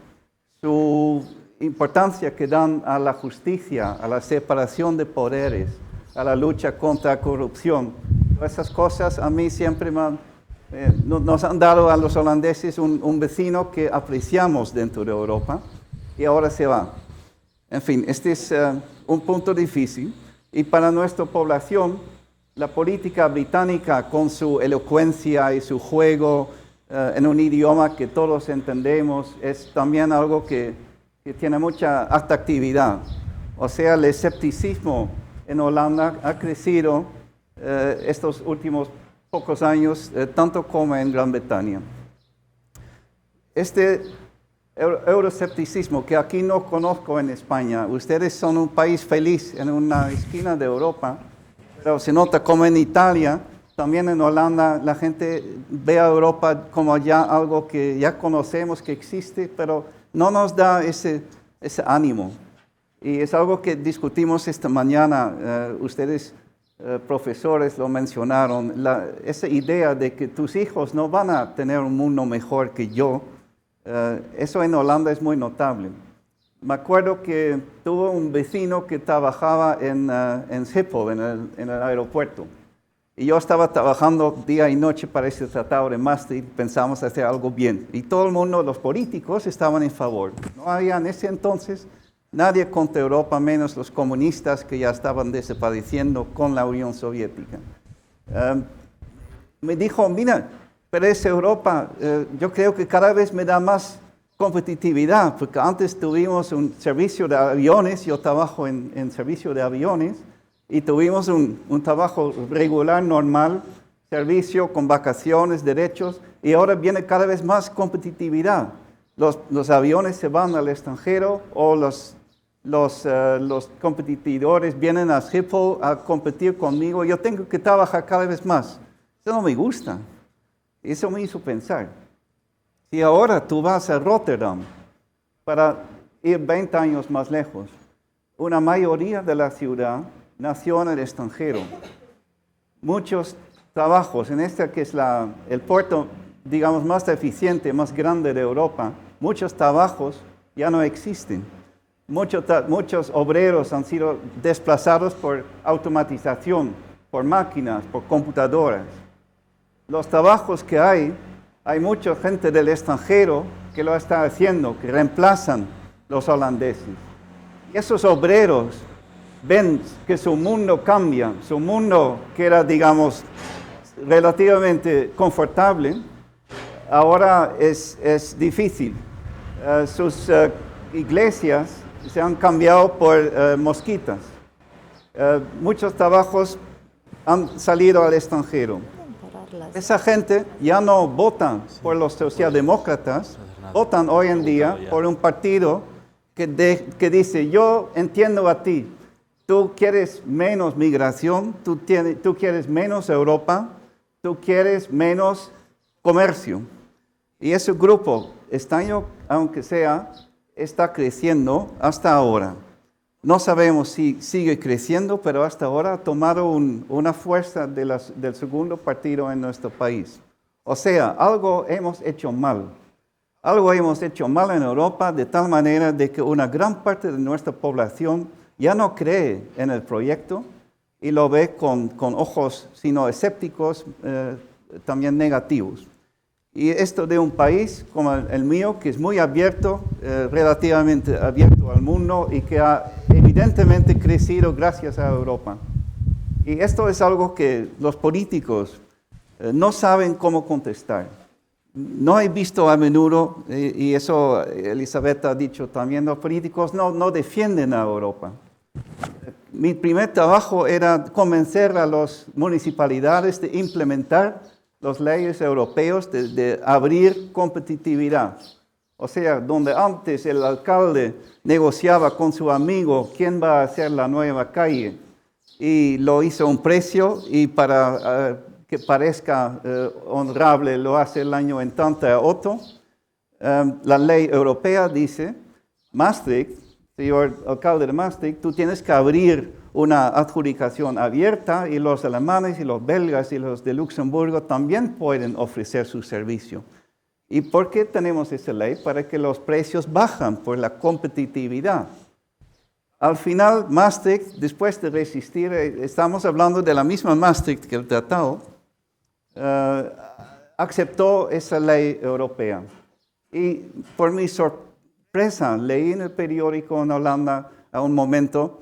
su importancia que dan a la justicia, a la separación de poderes, a la lucha contra la corrupción. Esas cosas a mí siempre nos han dado a los holandeses un vecino que apreciamos dentro de Europa y ahora se va. En fin, este es un punto difícil y para nuestra población la política británica con su elocuencia y su juego en un idioma que todos entendemos es también algo que tiene mucha atractividad. O sea, el escepticismo en Holanda ha crecido estos últimos pocos años, tanto como en Gran Bretaña. Este euroscepticismo que aquí no conozco en España, ustedes son un país feliz en una esquina de Europa, pero se nota como en Italia, también en Holanda, la gente ve a Europa como ya algo que ya conocemos que existe, pero no nos da ese ánimo. Y es algo que discutimos esta mañana, ustedes profesores lo mencionaron, esa idea de que tus hijos no van a tener un mundo mejor que yo, eso en Holanda es muy notable. Me acuerdo que tuve un vecino que trabajaba en Schiphol, en el aeropuerto. Y yo estaba trabajando día y noche para ese tratado de Maastricht, pensamos hacer algo bien. Y todo el mundo, los políticos, estaban en favor. No había en ese entonces nadie contra Europa, menos los comunistas que ya estaban desapareciendo con la Unión Soviética. Me dijo, mira, pero esa Europa, yo creo que cada vez me da más competitividad, porque antes tuvimos un servicio de aviones, yo trabajo en servicio de aviones, y tuvimos un trabajo regular, normal, servicio con vacaciones, derechos, y ahora viene cada vez más competitividad. Los aviones se van al extranjero o los competidores vienen a Schiphol a competir conmigo. Yo tengo que trabajar cada vez más. Eso no me gusta. Eso me hizo pensar. Si ahora tú vas a Rotterdam para ir 20 años más lejos, una mayoría de la ciudad nació en el extranjero. Muchos trabajos, en este que es el puerto, digamos, más eficiente, más grande de Europa, muchos trabajos ya no existen. Muchos obreros han sido desplazados por automatización, por máquinas, por computadoras. Los trabajos que hay mucha gente del extranjero que lo está haciendo, que reemplazan los holandeses. Y esos obreros ven que su mundo cambia, su mundo que era, digamos, relativamente confortable, ahora es difícil. Sus iglesias se han cambiado por mosquitas. Muchos trabajos han salido al extranjero. Esa gente ya no vota por los socialdemócratas, votan hoy en día por un partido que dice, yo entiendo a ti, tú quieres menos migración, tú quieres menos Europa, tú quieres menos comercio. Y ese grupo, extraño aunque sea, está creciendo hasta ahora. No sabemos si sigue creciendo, pero hasta ahora ha tomado una fuerza del segundo partido en nuestro país. O sea, algo hemos hecho mal. Algo hemos hecho mal en Europa de tal manera de que una gran parte de nuestra población ya no cree en el proyecto y lo ve con ojos, sino escépticos, también negativos. Y esto de un país como el mío, que es muy abierto, relativamente abierto al mundo y que ha evidentemente crecido gracias a Europa. Y esto es algo que los políticos no saben cómo contestar. No he visto a menudo, y eso Elizabeth ha dicho también, los políticos no defienden a Europa. Mi primer trabajo era convencer a las municipalidades de implementar las leyes europeas de abrir competitividad. O sea, donde antes el alcalde negociaba con su amigo quién va a hacer la nueva calle y lo hizo a un precio y para que parezca honrable lo hace el año entrante a otro. La ley europea dice, Maastricht, señor alcalde de Maastricht, tú tienes que abrir una adjudicación abierta y los alemanes y los belgas y los de Luxemburgo también pueden ofrecer su servicio. ¿Y por qué tenemos esa ley? Para que los precios bajan por la competitividad. Al final, Maastricht, después de resistir, estamos hablando de la misma Maastricht que el tratado, aceptó esa ley europea. Y por mi sorpresa, leí en el periódico en Holanda a un momento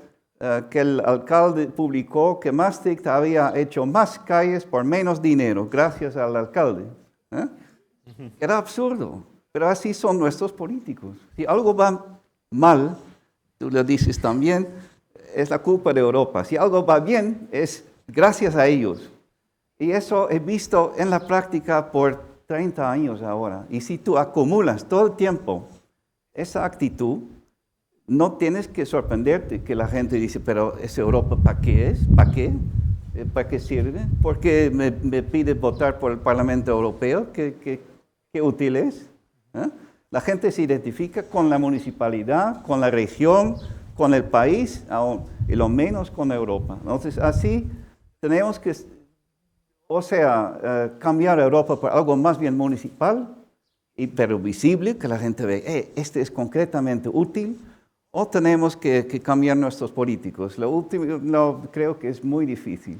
que el alcalde publicó que Maastricht había hecho más calles por menos dinero, gracias al alcalde. Era absurdo, pero así son nuestros políticos. Si algo va mal, tú lo dices también, es la culpa de Europa. Si algo va bien, es gracias a ellos. Y eso he visto en la práctica por 30 años ahora. Y si tú acumulas todo el tiempo esa actitud, no tienes que sorprenderte que la gente dice, pero ¿esa Europa para qué es? ¿Para qué? ¿Para qué sirve? ¿Por qué me pide votar por el Parlamento Europeo? ¿Qué útil es? La gente se identifica con la municipalidad, con la región, con el país, y lo menos con Europa. Entonces, así tenemos que, cambiar a Europa por algo más bien municipal, pero visible, que la gente ve, este es concretamente útil. O tenemos que cambiar nuestros políticos. Lo último creo que es muy difícil,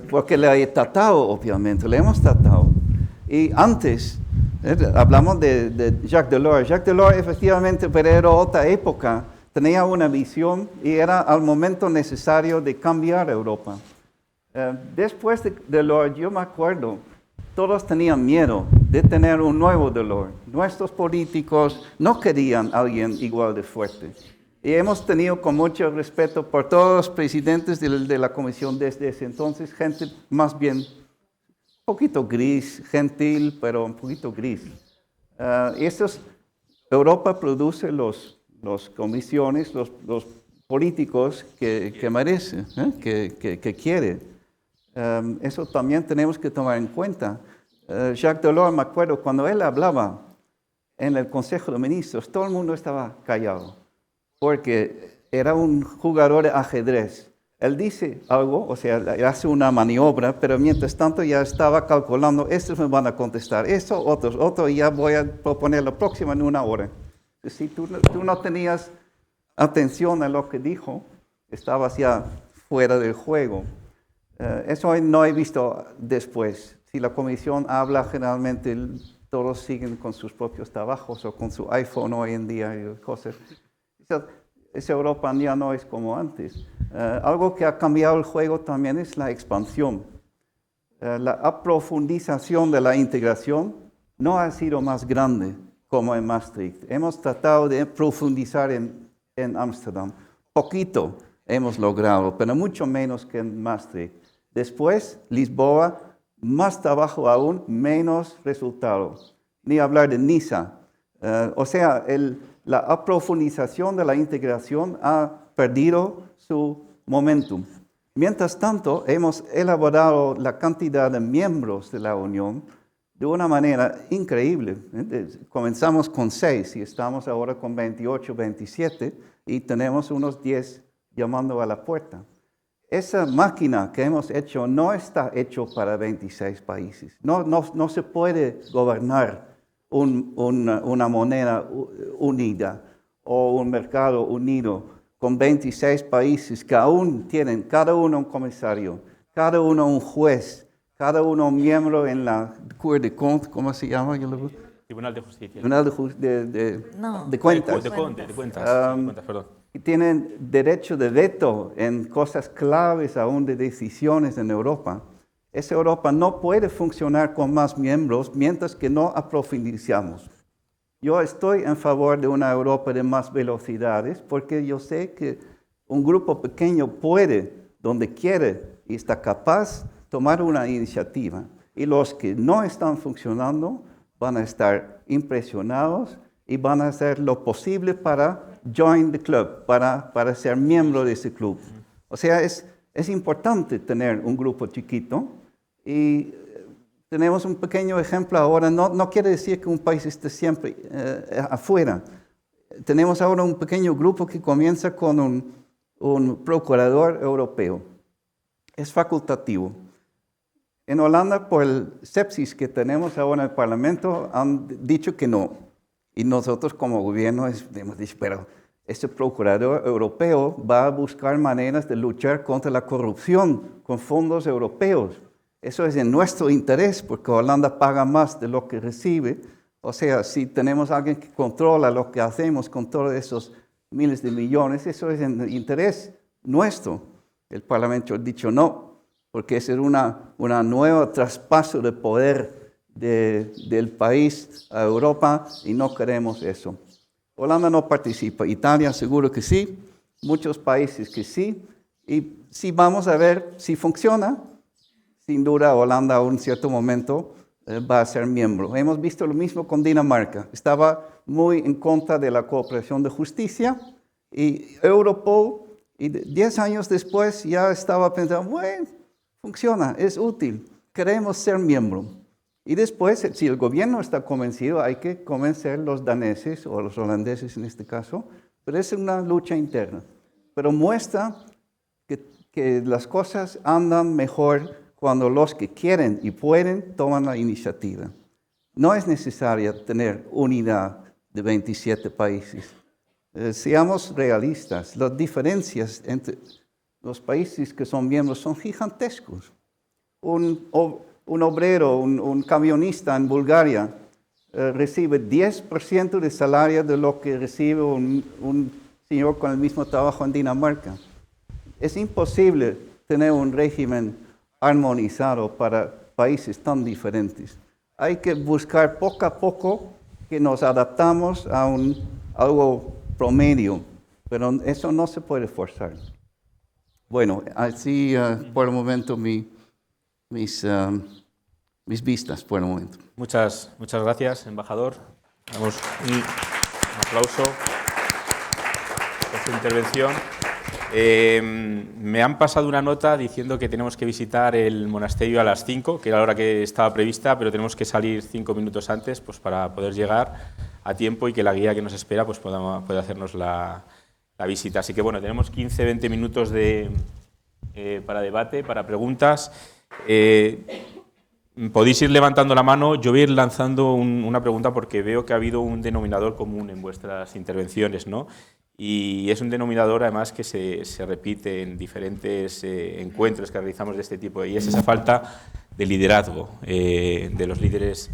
porque le he tratado, obviamente, le hemos tratado. Y antes, hablamos de Jacques Delors. Jacques Delors efectivamente, pero era otra época, tenía una visión y era al momento necesario de cambiar Europa. Después de Delors, yo me acuerdo, todos tenían miedo de tener un nuevo Delors. Nuestros políticos no querían a alguien igual de fuerte. Y hemos tenido con mucho respeto por todos los presidentes de la comisión desde ese entonces, gente más bien un poquito gris, gentil, pero un poquito gris. Europa produce las comisiones, los políticos que merece, que quiere. Eso también tenemos que tomar en cuenta. Jacques Delors, me acuerdo, cuando él hablaba en el Consejo de Ministros, todo el mundo estaba callado, porque era un jugador de ajedrez. Él dice algo, hace una maniobra, pero mientras tanto ya estaba calculando, estos me van a contestar, esto, otro, y ya voy a proponer lo próximo en una hora. Si tú no tenías atención a lo que dijo, estabas ya fuera del juego. Eso no he visto después. Si la comisión habla, generalmente todos siguen con sus propios trabajos o con su iPhone hoy en día y cosas. Esa Europa ya no es como antes. Algo que ha cambiado el juego también es la expansión. La aprofundización de la integración no ha sido más grande como en Maastricht. Hemos tratado de profundizar en Ámsterdam. Poquito hemos logrado, pero mucho menos que en Maastricht. Después, Lisboa, más trabajo aún, menos resultados. Ni hablar de Niza. O sea, la profundización de la integración ha perdido su momentum. Mientras tanto, hemos elaborado la cantidad de miembros de la Unión de una manera increíble. Comenzamos con 6 y estamos ahora con 28, 27 y tenemos unos 10 llamando a la puerta. Esa máquina que hemos hecho no está hecho para 26 países. No se puede gobernar una moneda unida o un mercado unido con 26 países que aún tienen cada uno un comisario, cada uno un juez, cada uno un miembro en la Cour de Comptes, ¿cómo se llama? Tribunal de Justicia. Tribunal de Cuentas. De cuentas, perdón. Y tienen derecho de veto en cosas claves aún de decisiones en Europa. Esa Europa no puede funcionar con más miembros mientras que no aprofundizamos. Yo estoy en favor de una Europa de más velocidades porque yo sé que un grupo pequeño puede, donde quiere y está capaz, tomar una iniciativa. Y los que no están funcionando van a estar impresionados y van a hacer lo posible para join the club, para ser miembro de ese club. O sea, es importante tener un grupo chiquito y tenemos un pequeño ejemplo ahora. No quiere decir que un país esté siempre afuera. Tenemos ahora un pequeño grupo que comienza con un procurador europeo. Es facultativo. En Holanda, por el sepsis que tenemos ahora en el Parlamento, han dicho que no. Y nosotros como gobierno hemos dicho, pero este procurador europeo va a buscar maneras de luchar contra la corrupción con fondos europeos. Eso es en nuestro interés, porque Holanda paga más de lo que recibe. O sea, si tenemos a alguien que controla lo que hacemos con todos esos miles de millones, eso es en interés nuestro. El Parlamento ha dicho no, porque ese es una nueva traspaso de poder del país a Europa y no queremos eso. Holanda no participa, Italia seguro que sí, muchos países que sí, y sí vamos a ver si funciona. Sin duda Holanda a un cierto momento va a ser miembro. Hemos visto lo mismo con Dinamarca, estaba muy en contra de la cooperación de justicia y Europol, y 10 años después ya estaba pensando, bueno, funciona, es útil, queremos ser miembro. Y después, si el gobierno está convencido, hay que convencer a los daneses o a los holandeses en este caso, pero es una lucha interna. Pero muestra que las cosas andan mejor cuando los que quieren y pueden toman la iniciativa. No es necesaria tener unidad de 27 países. Seamos realistas, las diferencias entre los países que son miembros son gigantescos. Un obrero, un camionista en Bulgaria recibe 10% de salario de lo que recibe un señor con el mismo trabajo en Dinamarca. Es imposible tener un régimen armonizado para países tan diferentes. Hay que buscar poco a poco que nos adaptamos a algo promedio, pero eso no se puede forzar. Bueno, así por el momento mis vistas por el momento. Muchas gracias, embajador. Damos un aplauso por su intervención. Me han pasado una nota diciendo que tenemos que visitar el monasterio a las 5, que era la hora que estaba prevista, pero tenemos que salir 5 minutos antes pues, para poder llegar a tiempo y que la guía que nos espera pues, pueda hacernos la visita. Así que bueno, tenemos 15-20 minutos para debate, para preguntas. Podéis ir levantando la mano, yo voy a ir lanzando una pregunta porque veo que ha habido un denominador común en vuestras intervenciones, ¿no? Y es un denominador además que se repite en diferentes encuentros que realizamos de este tipo, y es esa falta de liderazgo de los líderes,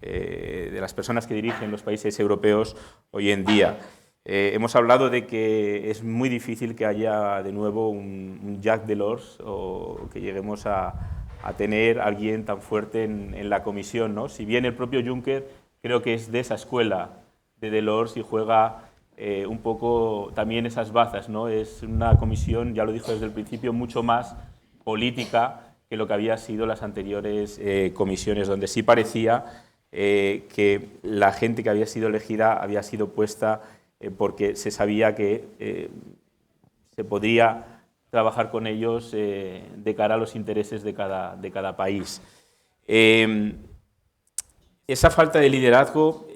de las personas que dirigen los países europeos hoy en día. Hemos hablado de que es muy difícil que haya de nuevo un Jacques Delors o que lleguemos a a tener a alguien tan fuerte en la comisión, ¿no? Si bien el propio Juncker creo que es de esa escuela de Delors y juega un poco también esas bazas, ¿no? Es una comisión, ya lo dijo desde el principio, mucho más política que lo que había sido las anteriores comisiones, donde sí parecía que la gente que había sido elegida había sido puesta porque se sabía que se podría trabajar con ellos de cara a los intereses de cada país. Esa falta de liderazgo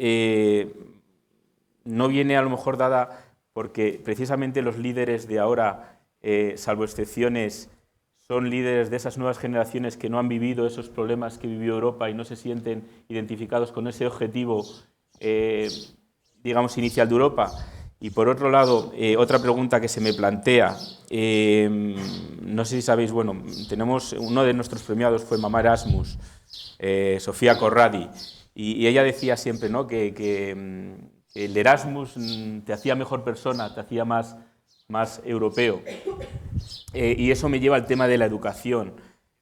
no viene a lo mejor dada porque precisamente los líderes de ahora, salvo excepciones, son líderes de esas nuevas generaciones que no han vivido esos problemas que vivió Europa y no se sienten identificados con ese objetivo, digamos, inicial de Europa. Y por otro lado, otra pregunta que se me plantea, no sé si sabéis, bueno, tenemos uno de nuestros premiados fue Mamá Erasmus, Sofía Corradi, y ella decía siempre, ¿no?, que el Erasmus te hacía mejor persona, te hacía más europeo. Y eso me lleva al tema de la educación.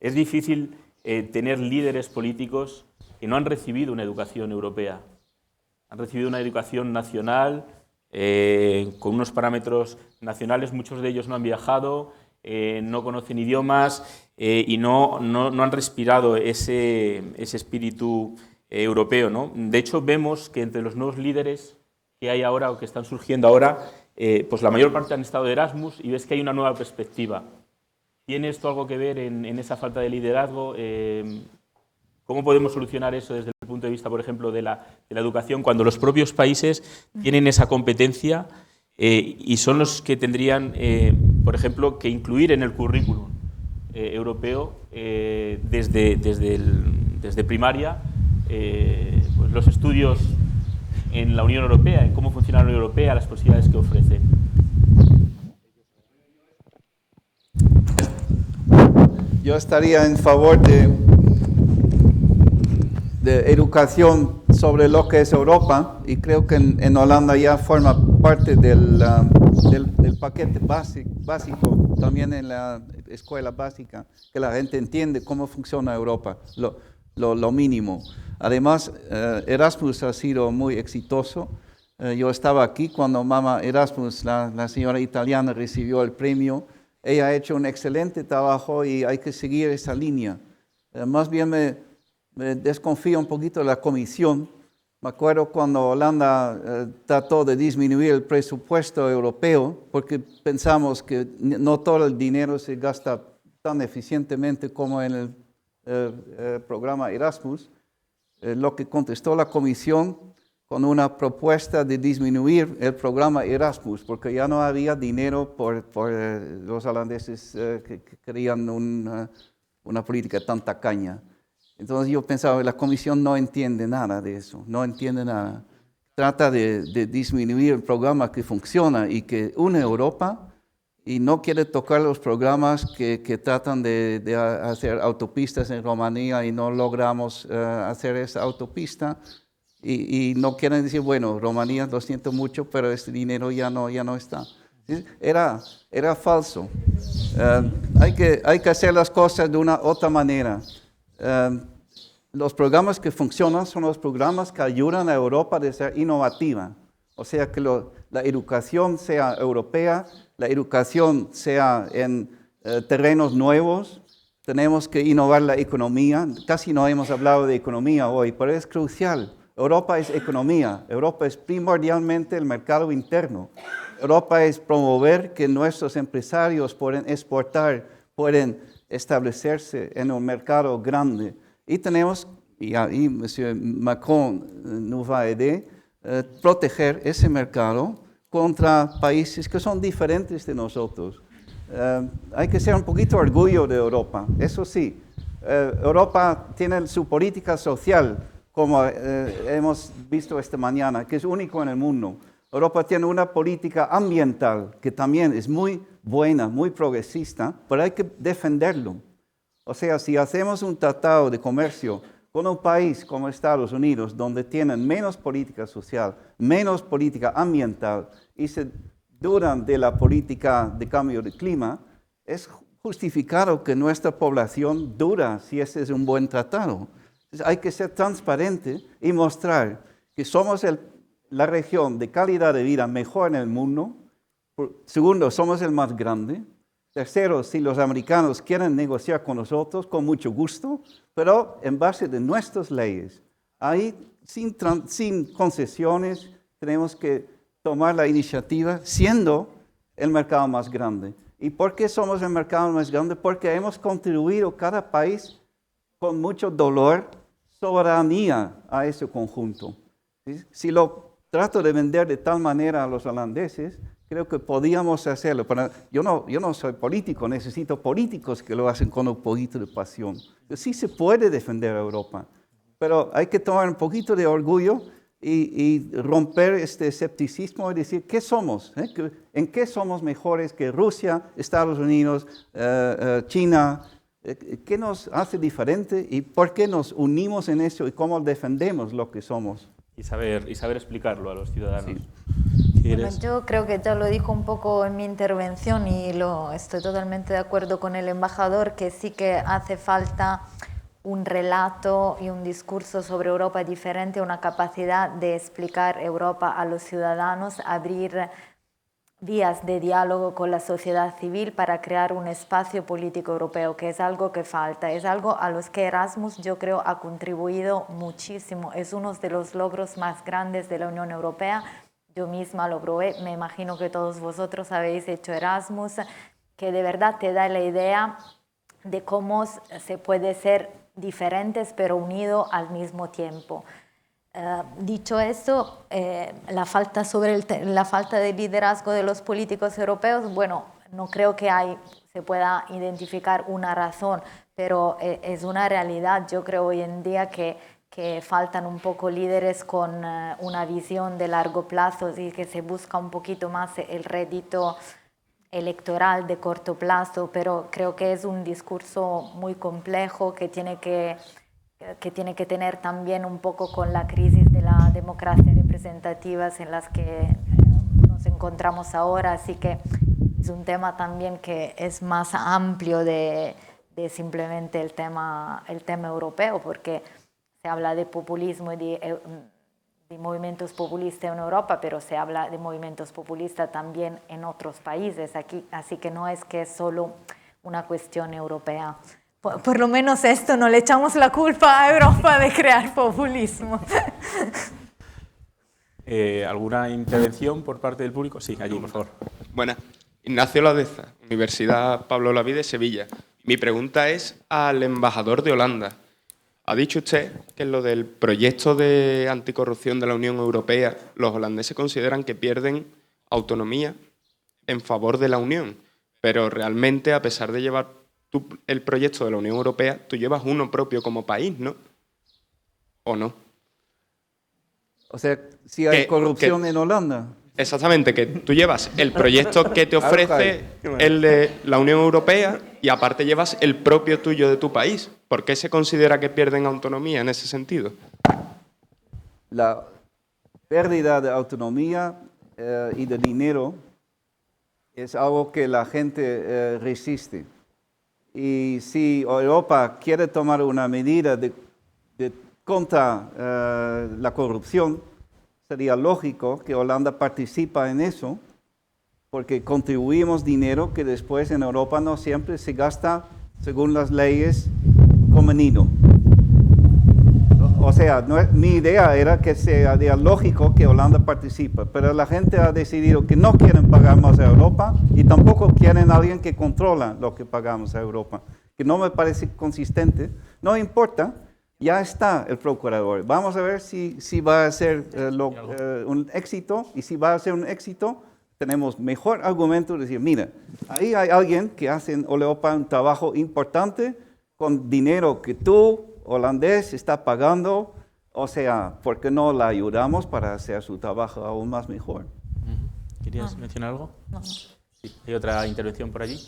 Es difícil tener líderes políticos que no han recibido una educación europea. Han recibido una educación nacional, con unos parámetros nacionales, muchos de ellos no han viajado, no conocen idiomas y no han respirado ese espíritu europeo, ¿no? De hecho, vemos que entre los nuevos líderes que hay ahora o que están surgiendo ahora, pues la mayor parte han estado de Erasmus y ves que hay una nueva perspectiva. ¿Tiene esto algo que ver en esa falta de liderazgo? ¿Cómo podemos solucionar eso desde el punto de vista, por ejemplo, de la educación, cuando los propios países tienen esa competencia y son los que tendrían, por ejemplo, que incluir en el currículum europeo desde primaria pues los estudios en la Unión Europea, en cómo funciona la Unión Europea, las posibilidades que ofrece? Yo estaría en favor de educación sobre lo que es Europa y creo que en Holanda ya forma parte del paquete básico, también en la escuela básica, que la gente entiende cómo funciona Europa, lo mínimo. Además, Erasmus ha sido muy exitoso. Yo estaba aquí cuando Mamá Erasmus, la señora italiana, recibió el premio. Ella ha hecho un excelente trabajo y hay que seguir esa línea. Más bien me desconfío un poquito de la comisión. Me acuerdo cuando Holanda trató de disminuir el presupuesto europeo porque pensamos que no todo el dinero se gasta tan eficientemente como en el programa Erasmus. Lo que contestó la comisión con una propuesta de disminuir el programa Erasmus, porque ya no había dinero por los holandeses que querían una política tan tacaña. Entonces yo pensaba, la comisión no entiende nada de eso, no entiende nada. Trata de disminuir el programa que funciona y que une Europa y no quiere tocar los programas que tratan de hacer autopistas en Rumanía y no logramos hacer esa autopista. Y no quieren decir, bueno, Rumanía, lo siento mucho, pero este dinero ya no está. Era falso. Hay que hacer las cosas de una otra manera. Los programas que funcionan son los programas que ayudan a Europa a ser innovativa. O sea, que la educación sea europea, la educación sea en terrenos nuevos. Tenemos que innovar la economía. Casi no hemos hablado de economía hoy, pero es crucial. Europa es economía. Europa es primordialmente el mercado interno. Europa es promover que nuestros empresarios puedan exportar, pueden establecerse en un mercado grande. Y tenemos, y ahí M. Macron nos va a ayudar, proteger ese mercado contra países que son diferentes de nosotros. Hay que ser un poquito orgullo de Europa, eso sí. Europa tiene su política social, como hemos visto esta mañana, que es único en el mundo. Europa tiene una política ambiental que también es muy buena, muy progresista, pero hay que defenderlo. O sea, si hacemos un tratado de comercio con un país como Estados Unidos, donde tienen menos política social, menos política ambiental y se dudan de la política de cambio de clima, es justificado que nuestra población dura si ese es un buen tratado. Entonces, hay que ser transparente y mostrar que somos la región de calidad de vida mejor en el mundo. Segundo, somos el más grande. Tercero, si los americanos quieren negociar con nosotros, con mucho gusto, pero en base de nuestras leyes. Ahí, sin concesiones, tenemos que tomar la iniciativa siendo el mercado más grande. ¿Y por qué somos el mercado más grande? Porque hemos contribuido cada país con mucho dolor, soberanía a ese conjunto. Si lo trato de vender de tal manera a los holandeses, creo que podíamos hacerlo. Pero yo no soy político, necesito políticos que lo hacen con un poquito de pasión. Sí se puede defender a Europa, pero hay que tomar un poquito de orgullo y romper este escepticismo y decir, ¿qué somos? ¿En qué somos mejores que Rusia, Estados Unidos, China? ¿Qué nos hace diferente y por qué nos unimos en eso y cómo defendemos lo que somos? Y saber explicarlo a los ciudadanos. Sí. Bueno, yo creo que ya lo dijo un poco en mi intervención y estoy totalmente de acuerdo con el embajador, que sí que hace falta un relato y un discurso sobre Europa diferente, una capacidad de explicar Europa a los ciudadanos, abrir vías de diálogo con la sociedad civil para crear un espacio político europeo, que es algo que falta, es algo a los que Erasmus, yo creo, ha contribuido muchísimo. Es uno de los logros más grandes de la Unión Europea. Yo misma lo probé, me imagino que todos vosotros habéis hecho Erasmus, que de verdad te da la idea de cómo se puede ser diferentes pero unido al mismo tiempo. Dicho esto, la falta de liderazgo de los políticos europeos, bueno, no creo que se pueda identificar una razón, pero es una realidad. Yo creo hoy en día que faltan un poco líderes con una visión de largo plazo y que se busca un poquito más el rédito electoral de corto plazo, pero creo que es un discurso muy complejo que tiene que tener también un poco con la crisis de la democracia representativa en las que nos encontramos ahora, así que es un tema también que es más amplio de simplemente el tema europeo, porque se habla de populismo y de movimientos populistas en Europa, pero se habla de movimientos populistas también en otros países aquí, así que no es que es solo una cuestión europea. Por lo menos esto, no le echamos la culpa a Europa de crear populismo. ¿Alguna intervención por parte del público? Sí, allí, por favor. Buenas. Ignacio Ladeza, Universidad Pablo Olavide, Sevilla. Mi pregunta es al embajador de Holanda. Ha dicho usted que en lo del proyecto de anticorrupción de la Unión Europea, los holandeses consideran que pierden autonomía en favor de la Unión, pero realmente, a pesar de llevar el proyecto de la Unión Europea, tú llevas uno propio como país, ¿no? ¿O no? O sea, si hay corrupción en Holanda. Exactamente, que tú llevas el proyecto que te ofrece el de la Unión Europea y aparte llevas el propio tuyo de tu país. ¿Por qué se considera que pierden autonomía en ese sentido? La pérdida de autonomía y de dinero es algo que la gente resiste. Y si Europa quiere tomar una medida contra la corrupción, sería lógico que Holanda participe en eso, porque contribuimos dinero que después en Europa no siempre se gasta según las leyes convenido. O sea, mi idea era que sería lógico que Holanda participe, pero la gente ha decidido que no quieren pagar más a Europa y tampoco quieren a alguien que controla lo que pagamos a Europa, que no me parece consistente. No importa. Ya está el procurador. Vamos a ver si va a ser un éxito, y si va a ser un éxito, tenemos mejor argumento de decir, mira, ahí hay alguien que hace en Europa un trabajo importante con dinero que tú, holandés, está pagando, o sea, ¿por qué no la ayudamos para hacer su trabajo aún más mejor? ¿Querías mencionar algo? No. Sí. ¿Hay otra intervención por allí?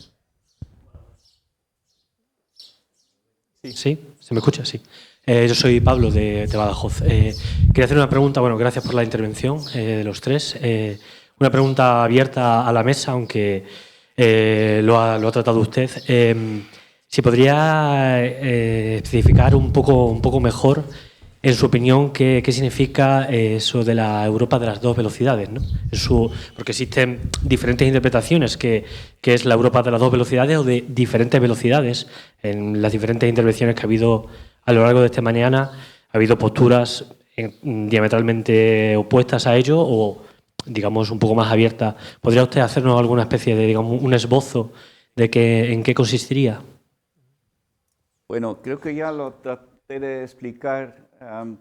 Sí, ¿se me escucha? Sí. Yo soy Pablo de Badajoz. Quería hacer una pregunta, bueno, gracias por la intervención de los tres. Una pregunta abierta a la mesa, aunque lo ha tratado usted. Si podría especificar un poco mejor, en su opinión, qué significa eso de la Europa de las dos velocidades, ¿no? Porque existen diferentes interpretaciones, que es la Europa de las dos velocidades o de diferentes velocidades. En las diferentes intervenciones que ha habido a lo largo de esta mañana, ha habido posturas diametralmente opuestas a ello o, digamos, un poco más abiertas. ¿Podría usted hacernos alguna especie de, digamos, un esbozo de en qué consistiría? Bueno, creo que ya lo traté de explicar.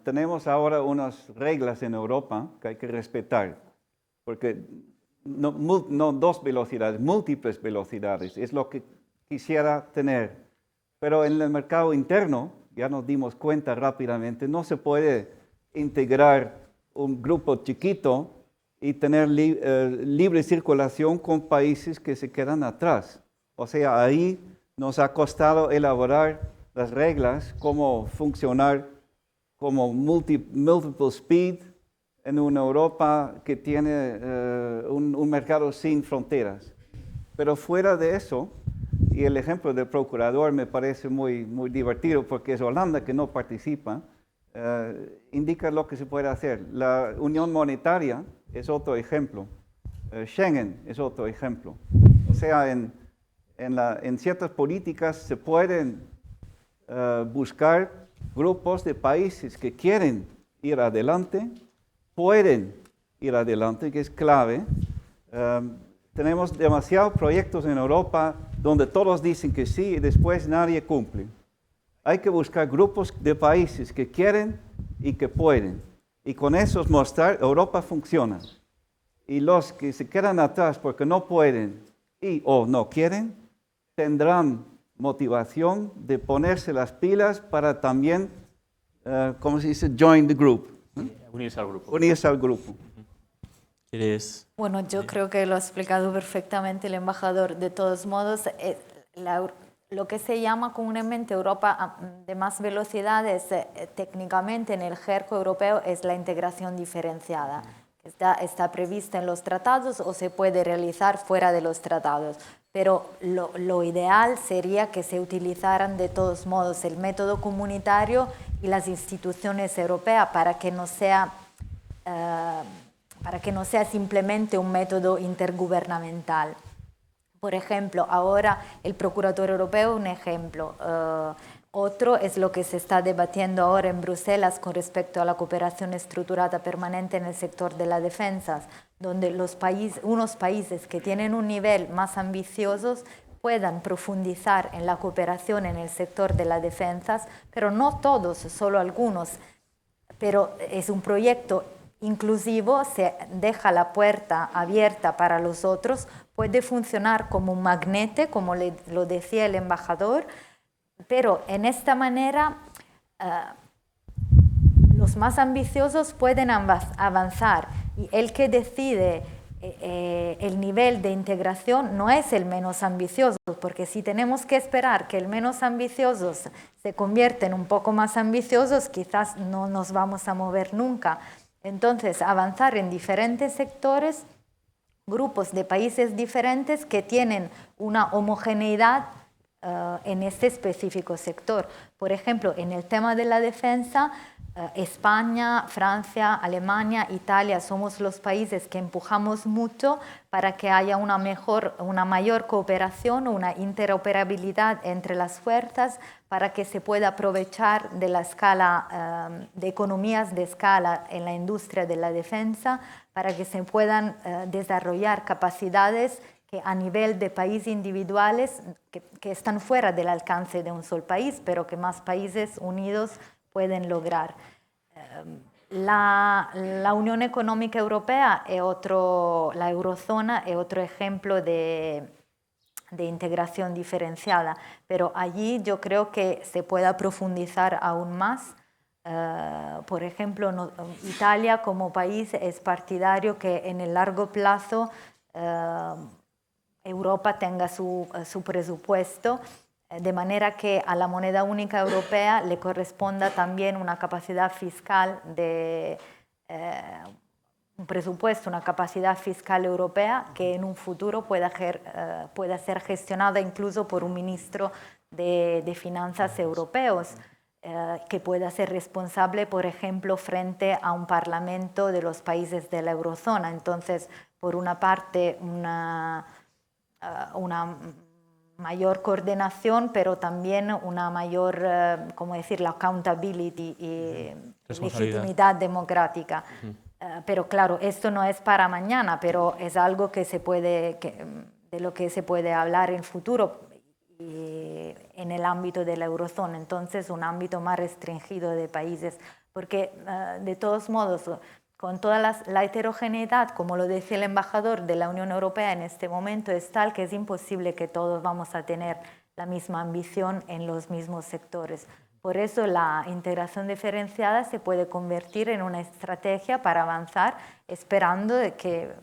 Tenemos ahora unas reglas en Europa que hay que respetar, porque no dos velocidades, múltiples velocidades, es lo que quisiera tener. Pero en el mercado interno, ya nos dimos cuenta rápidamente, no se puede integrar un grupo chiquito y tener libre circulación con países que se quedan atrás. O sea, ahí nos ha costado elaborar las reglas, cómo funcionar como multiple speed en una Europa que tiene un mercado sin fronteras. Pero fuera de eso, y el ejemplo del procurador me parece muy divertido porque es Holanda que no participa, indica lo que se puede hacer. La Unión Monetaria es otro ejemplo. Schengen es otro ejemplo. O sea, en ciertas políticas se pueden buscar grupos de países que quieren ir adelante, pueden ir adelante, que es clave. Tenemos demasiados proyectos en Europa donde todos dicen que sí y después nadie cumple. Hay que buscar grupos de países que quieren y que pueden. Y con eso mostrar Europa funciona. Y los que se quedan atrás porque no pueden o no quieren, tendrán motivación de ponerse las pilas para también, ¿cómo se dice? Join the group. Unirse al grupo. Unirse al grupo. ¿Quieres? Bueno, yo creo que lo ha explicado perfectamente el embajador. De todos modos, lo que se llama comúnmente Europa de más velocidades, técnicamente en el jergo europeo, es la integración diferenciada. Está prevista en los tratados o se puede realizar fuera de los tratados. Pero lo ideal sería que se utilizaran de todos modos el método comunitario y las instituciones europeas para que no sea simplemente un método intergubernamental. Por ejemplo, ahora el Procurador Europeo, un ejemplo. Otro es lo que se está debatiendo ahora en Bruselas con respecto a la cooperación estructurada permanente en el sector de la defensa, donde unos países que tienen un nivel más ambicioso puedan profundizar en la cooperación en el sector de la defensa, pero no todos, solo algunos. Pero es un proyecto inclusivo, se deja la puerta abierta para los otros, puede funcionar como un magnete, como lo decía el embajador, pero en esta manera los más ambiciosos pueden avanzar y el que decide el nivel de integración no es el menos ambicioso, porque si tenemos que esperar que el menos ambiciosos se convierten un poco más ambiciosos, quizás no nos vamos a mover nunca. Entonces, avanzar en diferentes sectores, grupos de países diferentes que tienen una homogeneidad en este específico sector. Por ejemplo, en el tema de la defensa, España, Francia, Alemania, Italia somos los países que empujamos mucho para que haya una mayor cooperación, una interoperabilidad entre las fuerzas, para que se pueda aprovechar de la escala, de economías de escala en la industria de la defensa, para que se puedan desarrollar capacidades que a nivel de países individuales que están fuera del alcance de un solo país, pero que más países unidos pueden lograr. La Unión Económica Europea la eurozona es otro ejemplo de integración diferenciada, pero allí yo creo que se pueda profundizar aún más. Por ejemplo, Italia como país es partidario que en el largo plazo Europa tenga su presupuesto, de manera que a la moneda única europea le corresponda también una capacidad fiscal presupuesto, una capacidad fiscal europea que en un futuro pueda ser gestionada incluso por un ministro de Finanzas europeos, que pueda ser responsable, por ejemplo, frente a un parlamento de los países de la eurozona. Entonces, por una parte, una mayor coordinación, pero también una mayor, ¿cómo decirlo?, accountability y legitimidad democrática. Pero claro, esto no es para mañana, pero es algo que de lo que se puede hablar en futuro en el ámbito de la eurozona. Entonces, un ámbito más restringido de países, porque de todos modos, con toda la heterogeneidad, como lo decía el embajador de la Unión Europea en este momento, es tal que es imposible que todos vamos a tener la misma ambición en los mismos sectores. Por eso la integración diferenciada se puede convertir en una estrategia para avanzar, esperando que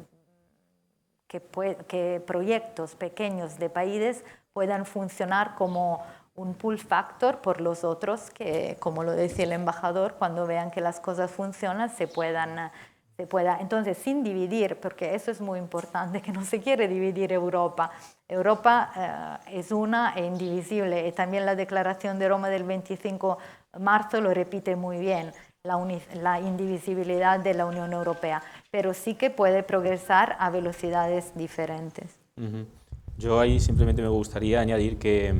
proyectos pequeños de países puedan funcionar como un pull factor por los otros que, como lo decía el embajador, cuando vean que las cosas funcionan, se pueda, entonces, sin dividir, porque eso es muy importante, que no se quiere dividir Europa. Europa es una e indivisible, y también la Declaración de Roma del 25 de marzo lo repite muy bien, la indivisibilidad de la Unión Europea, pero sí que puede progresar a velocidades diferentes. Yo ahí simplemente me gustaría añadir que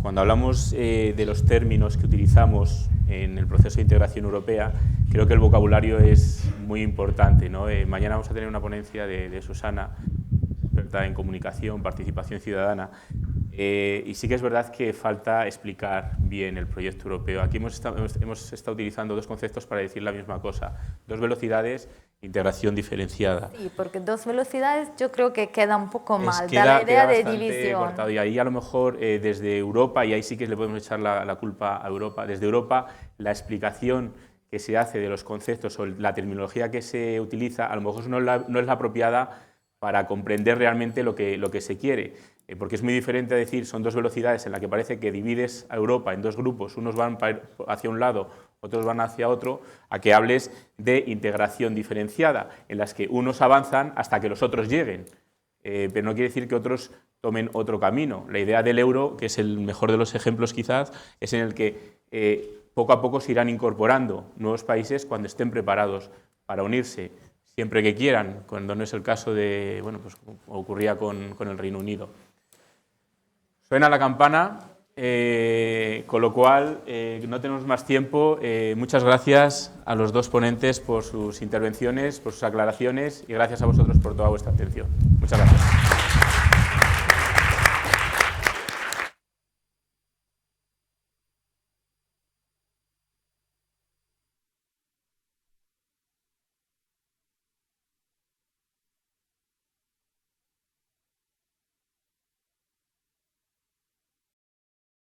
cuando hablamos de los términos que utilizamos en el proceso de integración europea, creo que el vocabulario es muy importante, ¿no? Mañana vamos a tener una ponencia de Susana, experta en comunicación, participación ciudadana, y sí que es verdad que falta explicar bien el proyecto europeo. Aquí hemos estado utilizando dos conceptos para decir la misma cosa, dos velocidades, integración diferenciada. Sí, porque dos velocidades yo creo que queda un poco mal, da la idea de división. Cortado. Y ahí a lo mejor desde Europa, y ahí sí que le podemos echar la culpa a Europa, desde Europa la explicación que se hace de los conceptos o la terminología que se utiliza a lo mejor no es la apropiada para comprender realmente lo que se quiere. Porque es muy diferente decir son dos velocidades en las que parece que divides a Europa en dos grupos, unos van hacia un lado, otros van hacia otro, a que hables de integración diferenciada, en las que unos avanzan hasta que los otros lleguen, pero no quiere decir que otros tomen otro camino. La idea del euro, que es el mejor de los ejemplos quizás, es en el que poco a poco se irán incorporando nuevos países cuando estén preparados para unirse, siempre que quieran, cuando no es el caso de, bueno, pues ocurría con el Reino Unido. Suena la campana, con lo cual no tenemos más tiempo. Muchas gracias a los dos ponentes por sus intervenciones, por sus aclaraciones y gracias a vosotros por toda vuestra atención. Muchas gracias.